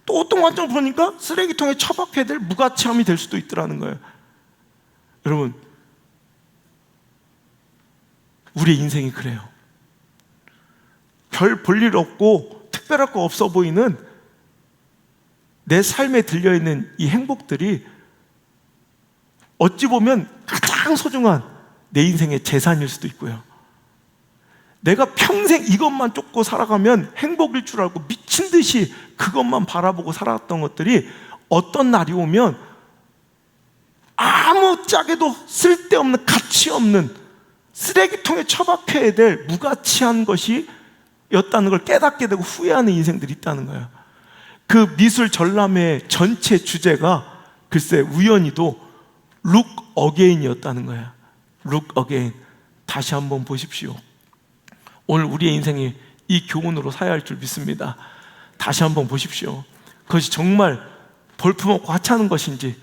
또 어떤 관점으로 보니까 쓰레기통에 처박혀야 될 무가치함이 될 수도 있더라는 거예요. 여러분, 우리의 인생이 그래요. 별 볼일 없고 특별할 거 없어 보이는 내 삶에 들려있는 이 행복들이 어찌 보면 가장 소중한 내 인생의 재산일 수도 있고요. 내가 평생 이것만 쫓고 살아가면 행복일 줄 알고 미친 듯이 그것만 바라보고 살았던 것들이 어떤 날이 오면 아무짝에도 쓸데없는, 가치 없는 쓰레기통에 처박혀야 될 무가치한 것이 걸 깨닫게 되고 후회하는 인생들이 있다는 거예요. 그 미술 전람회 전체 주제가 글쎄 우연히도 Look Again이었다는 거예요. Look Again. 다시 한번 보십시오. 오늘 우리의 인생이 이 교훈으로 사야 할 줄 믿습니다. 다시 한번 보십시오. 그것이 정말 볼품없고 하찮은 것인지,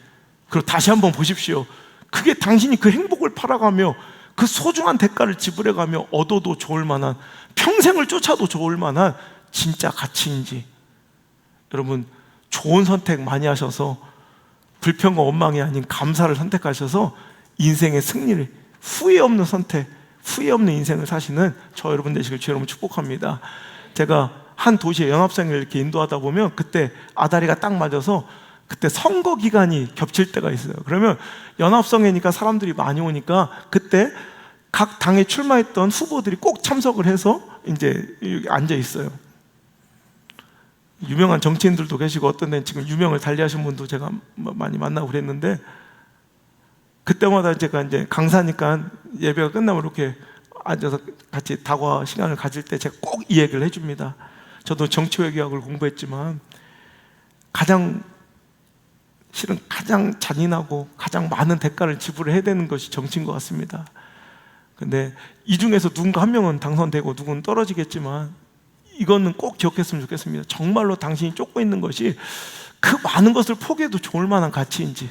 그리고 다시 한번 보십시오. 그게 당신이 그 행복을 팔아가며 그 소중한 대가를 지불해가며 얻어도 좋을 만한, 평생을 쫓아도 좋을 만한 진짜 가치인지. 여러분, 좋은 선택 많이 하셔서 불평과 원망이 아닌 감사를 선택하셔서 인생의 승리를, 후회 없는 선택, 후회 없는 인생을 사시는 저 여러분 되시길 주의 이름으로 축복합니다. 제가 한 도시의 연합성회를 이렇게 인도하다 보면 그때 아다리가 딱 맞아서 그때 선거 기간이 겹칠 때가 있어요. 그러면 연합성회니까 사람들이 많이 오니까 그때 각 당에 출마했던 후보들이 꼭 참석을 해서 이제 여기 앉아 있어요. 유명한 정치인들도 계시고 어떤 데는 지금 유명을 달리하신 분도 제가 많이 만나고 그랬는데, 그때마다 제가 이제 강사니까 예배가 끝나면 이렇게 앉아서 같이 다과 시간을 가질 때 제가 꼭 이 얘기를 해줍니다. 저도 정치외교학을 공부했지만 실은 가장 잔인하고 가장 많은 대가를 지불해야 되는 것이 정치인 것 같습니다. 근데 이 중에서 누군가 한 명은 당선되고 누구는 떨어지겠지만 이거는 꼭 기억했으면 좋겠습니다. 정말로 당신이 쫓고 있는 것이 그 많은 것을 포기해도 좋을 만한 가치인지,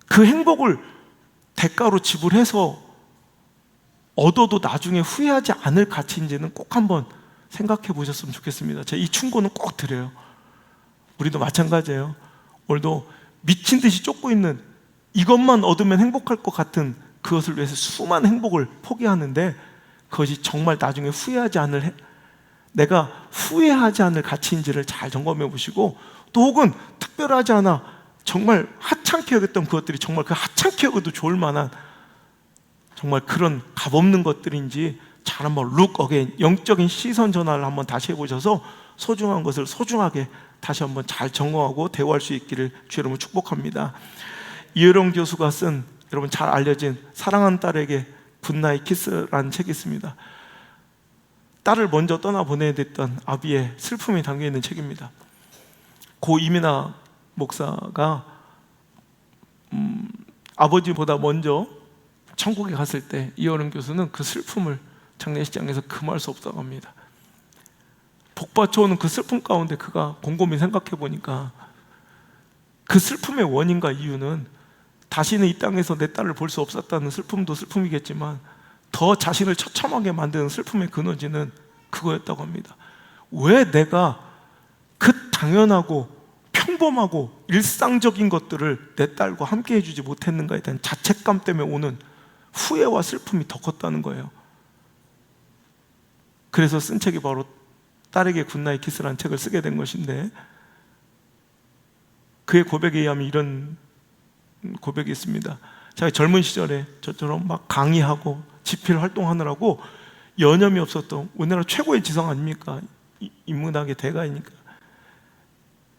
그 행복을 대가로 지불해서 얻어도 나중에 후회하지 않을 가치인지는 꼭 한번 생각해 보셨으면 좋겠습니다. 제가 이 충고는 꼭 드려요. 우리도 마찬가지예요. 오늘도 미친 듯이 쫓고 있는, 이것만 얻으면 행복할 것 같은 그것을 위해서 수많은 행복을 포기하는데 그것이 정말 나중에 내가 후회하지 않을 가치인지를 잘 점검해 보시고, 또 혹은 특별하지 않아 정말 하찮게 여겼던 그것들이 정말 그 하찮게 여겨도 좋을 만한 정말 그런 값없는 것들인지 잘 한번 look again, 영적인 시선 전환을 한번 다시 해보셔서 소중한 것을 소중하게 다시 한번 잘 점검하고 대화할 수 있기를 주의 이름으로 축복합니다. 이혜령 교수가 쓴, 여러분 잘 알려진 사랑하는 딸에게 굿나잇 키스라는 책이 있습니다. 딸을 먼저 떠나보내야 됐던 아비의 슬픔이 담겨있는 책입니다. 고 이민아 목사가 아버지보다 먼저 천국에 갔을 때 이혜령 교수는 그 슬픔을 장례식장에서 금할 수 없다고 합니다. 복받쳐오는 그 슬픔 가운데 그가 곰곰이 생각해 보니까 그 슬픔의 원인과 이유는 다시는 이 땅에서 내 딸을 볼 수 없었다는 슬픔도 슬픔이겠지만 더 자신을 처참하게 만드는 슬픔의 근원지는 그거였다고 합니다. 왜 내가 그 당연하고 평범하고 일상적인 것들을 내 딸과 함께 해주지 못했는가에 대한 자책감 때문에 오는 후회와 슬픔이 더 컸다는 거예요. 그래서 쓴 책이 바로 딸에게 굿나잇 키스라는 책을 쓰게 된 것인데, 그의 고백에 의하면 이런 고백이 있습니다. 자기 젊은 시절에 저처럼 막 강의하고 집필 활동하느라고 여념이 없었던, 우리나라 최고의 지성 아닙니까? 인문학의 대가이니까.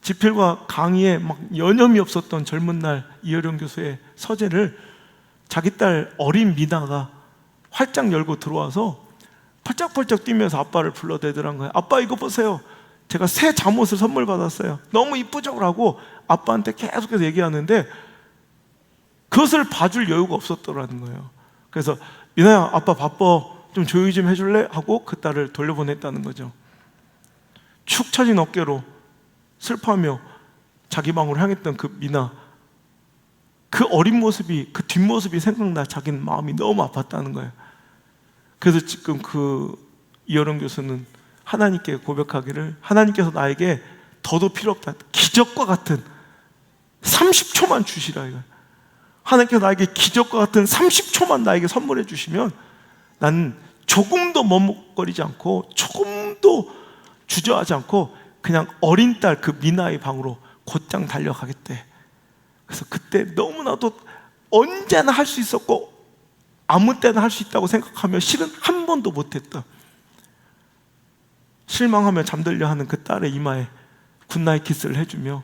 집필과 강의에 막 여념이 없었던 젊은 날 이혜령 교수의 서재를 자기 딸 어린 미나가 활짝 열고 들어와서 펄짝펄짝 뛰면서 아빠를 불러대더란 거예요. 아빠 이거 보세요. 제가 새 잠옷을 선물 받았어요. 너무 이쁘죠? 라고 아빠한테 계속해서 얘기하는데 그것을 봐줄 여유가 없었더라는 거예요. 그래서 미나야, 아빠 바빠, 좀 조용히 좀 해줄래? 하고 그 딸을 돌려보냈다는 거죠. 축 처진 어깨로 슬퍼하며 자기 방으로 향했던 그 미나, 그 어린 모습이, 그 뒷모습이 생각나 자기는 마음이 너무 아팠다는 거예요. 그래서 지금 그 이혜령 교수는 하나님께 고백하기를, 하나님께서 나에게 더도 필요 없다, 기적과 같은 30초만 주시라 이거예요. 하나님께서 나에게 기적과 같은 30초만 나에게 선물해 주시면 나는 조금도 머뭇거리지 않고 조금도 주저하지 않고 그냥 어린 딸 그 미나의 방으로 곧장 달려가겠대. 그래서 그때 너무나도 언제나 할 수 있었고 아무 때나 할 수 있다고 생각하며 실은 한 번도 못했던, 실망하며 잠들려 하는 그 딸의 이마에 굿나잇 키스를 해주며,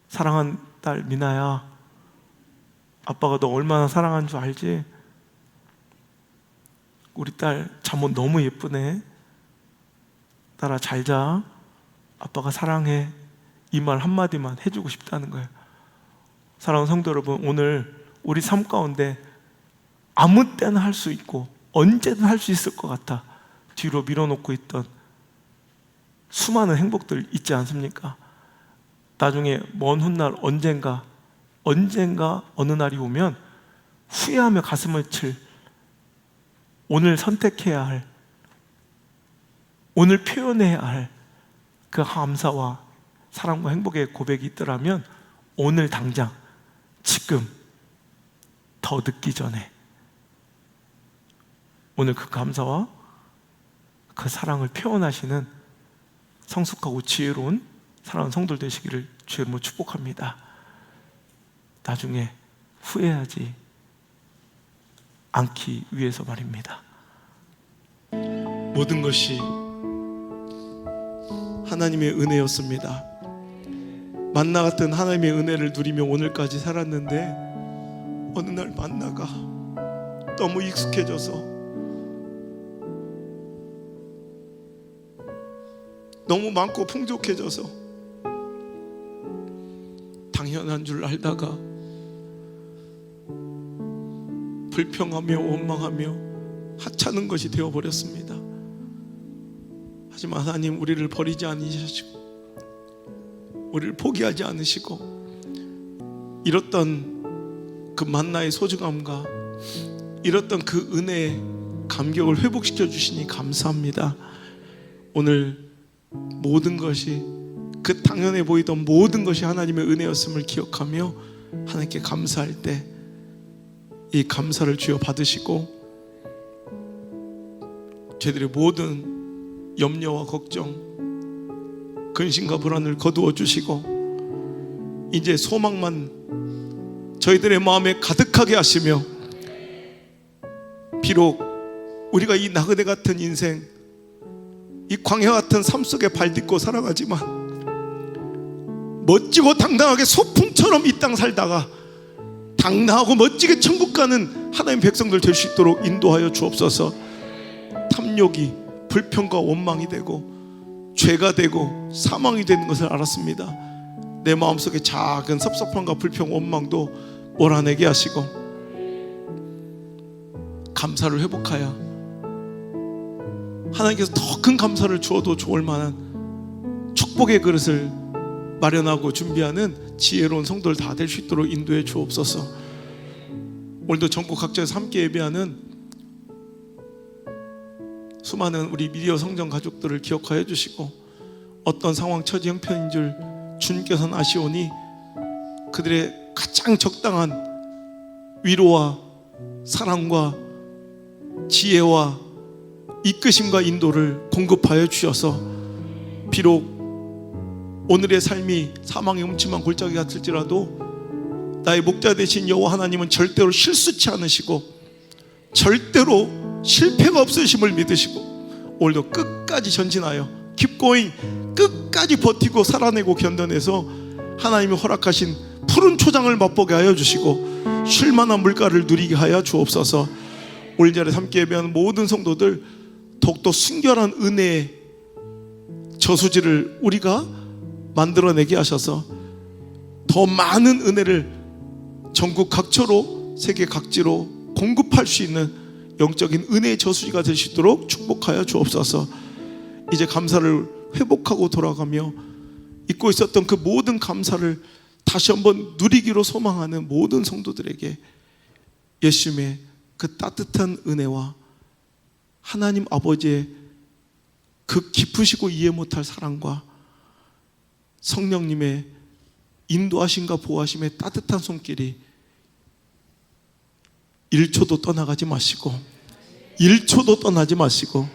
사랑하는 딸 미나야, 아빠가 너 얼마나 사랑하는 줄 알지? 우리 딸 잠옷 너무 예쁘네. 딸아 잘 자, 아빠가 사랑해, 이 말 한마디만 해주고 싶다는 거예요. 사랑하는 성도 여러분, 오늘 우리 삶 가운데 아무 때나 할 수 있고 언제든 할 수 있을 것 같아 뒤로 밀어놓고 있던 수많은 행복들 있지 않습니까? 나중에 먼 훗날 언젠가 어느 날이 오면 후회하며 가슴을 칠, 오늘 선택해야 할, 오늘 표현해야 할 그 감사와 사랑과 행복의 고백이 있더라면 오늘 당장, 지금, 더 늦기 전에 오늘 그 감사와 그 사랑을 표현하시는 성숙하고 지혜로운 사랑하는 성도들 되시기를 주의 이름으로 축복합니다. 나중에 후회하지 않기 위해서 말입니다. 모든 것이 하나님의 은혜였습니다. 만나 같은 하나님의 은혜를 누리며 오늘까지 살았는데 어느 날 만나가 너무 익숙해져서, 너무 많고 풍족해져서 당연한 줄 알다가 불평하며 원망하며 하찮은 것이 되어버렸습니다. 하지만 하나님 우리를 버리지 않으시고 우리를 포기하지 않으시고 잃었던 그 만나의 소중함과 잃었던 그 은혜의 감격을 회복시켜 주시니 감사합니다. 오늘 모든 것이, 그 당연해 보이던 모든 것이 하나님의 은혜였음을 기억하며 하나님께 감사할 때 이 감사를 주여 받으시고 저희들의 모든 염려와 걱정, 근심과 불안을 거두어 주시고 이제 소망만 저희들의 마음에 가득하게 하시며, 비록 우리가 이 나그네 같은 인생, 이 광야 같은 삶 속에 발 딛고 살아가지만 멋지고 당당하게 소풍처럼 이 땅 살다가 당당하고 멋지게 천국 가는 하나님의 백성들 될 수 있도록 인도하여 주옵소서. 탐욕이 불평과 원망이 되고 죄가 되고 사망이 되는 것을 알았습니다. 내 마음속에 작은 섭섭함과 불평, 원망도 몰아내게 하시고 감사를 회복하여 하나님께서 더 큰 감사를 주어도 좋을 만한 축복의 그릇을 마련하고 준비하는 지혜로운 성도들 다 될 수 있도록 인도해 주옵소서. 오늘도 전국 각지에서 함께 예배하는 수많은 우리 미디어 성전 가족들을 기억하여 주시고, 어떤 상황 처지 형편인 줄 주님께서는 아시오니 그들의 가장 적당한 위로와 사랑과 지혜와 이끄심과 인도를 공급하여 주셔서, 비록 오늘의 삶이 사망의 음침한 골짜기 같을지라도 나의 목자 되신 여호와 하나님은 절대로 실수치 않으시고 절대로 실패가 없으심을 믿으시고 오늘도 끝까지 전진하여 keep going, 끝까지 버티고 살아내고 견뎌내서 하나님이 허락하신 푸른 초장을 맛보게 하여 주시고 쉴만한 물가를 누리게 하여 주옵소서. 오늘 자리에 함께 예배하는 모든 성도들 더욱더 순결한 은혜의 저수지를 우리가 만들어내게 하셔서 더 많은 은혜를 전국 각처로, 세계 각지로 공급할 수 있는 영적인 은혜의 저수지가 될 수 있도록 축복하여 주옵소서. 이제 감사를 회복하고 돌아가며 잊고 있었던 그 모든 감사를 다시 한번 누리기로 소망하는 모든 성도들에게 예수님의 그 따뜻한 은혜와 하나님 아버지의 그 깊으시고 이해 못할 사랑과 성령님의 인도하심과 보호하심의 따뜻한 손길이 1초도 떠나가지 마시고 1초도 떠나지 마시고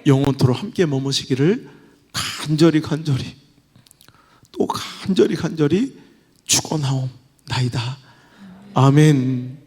영원토록 함께 머무시기를 간절히 또 간절히 축원하옵나이다. 아멘.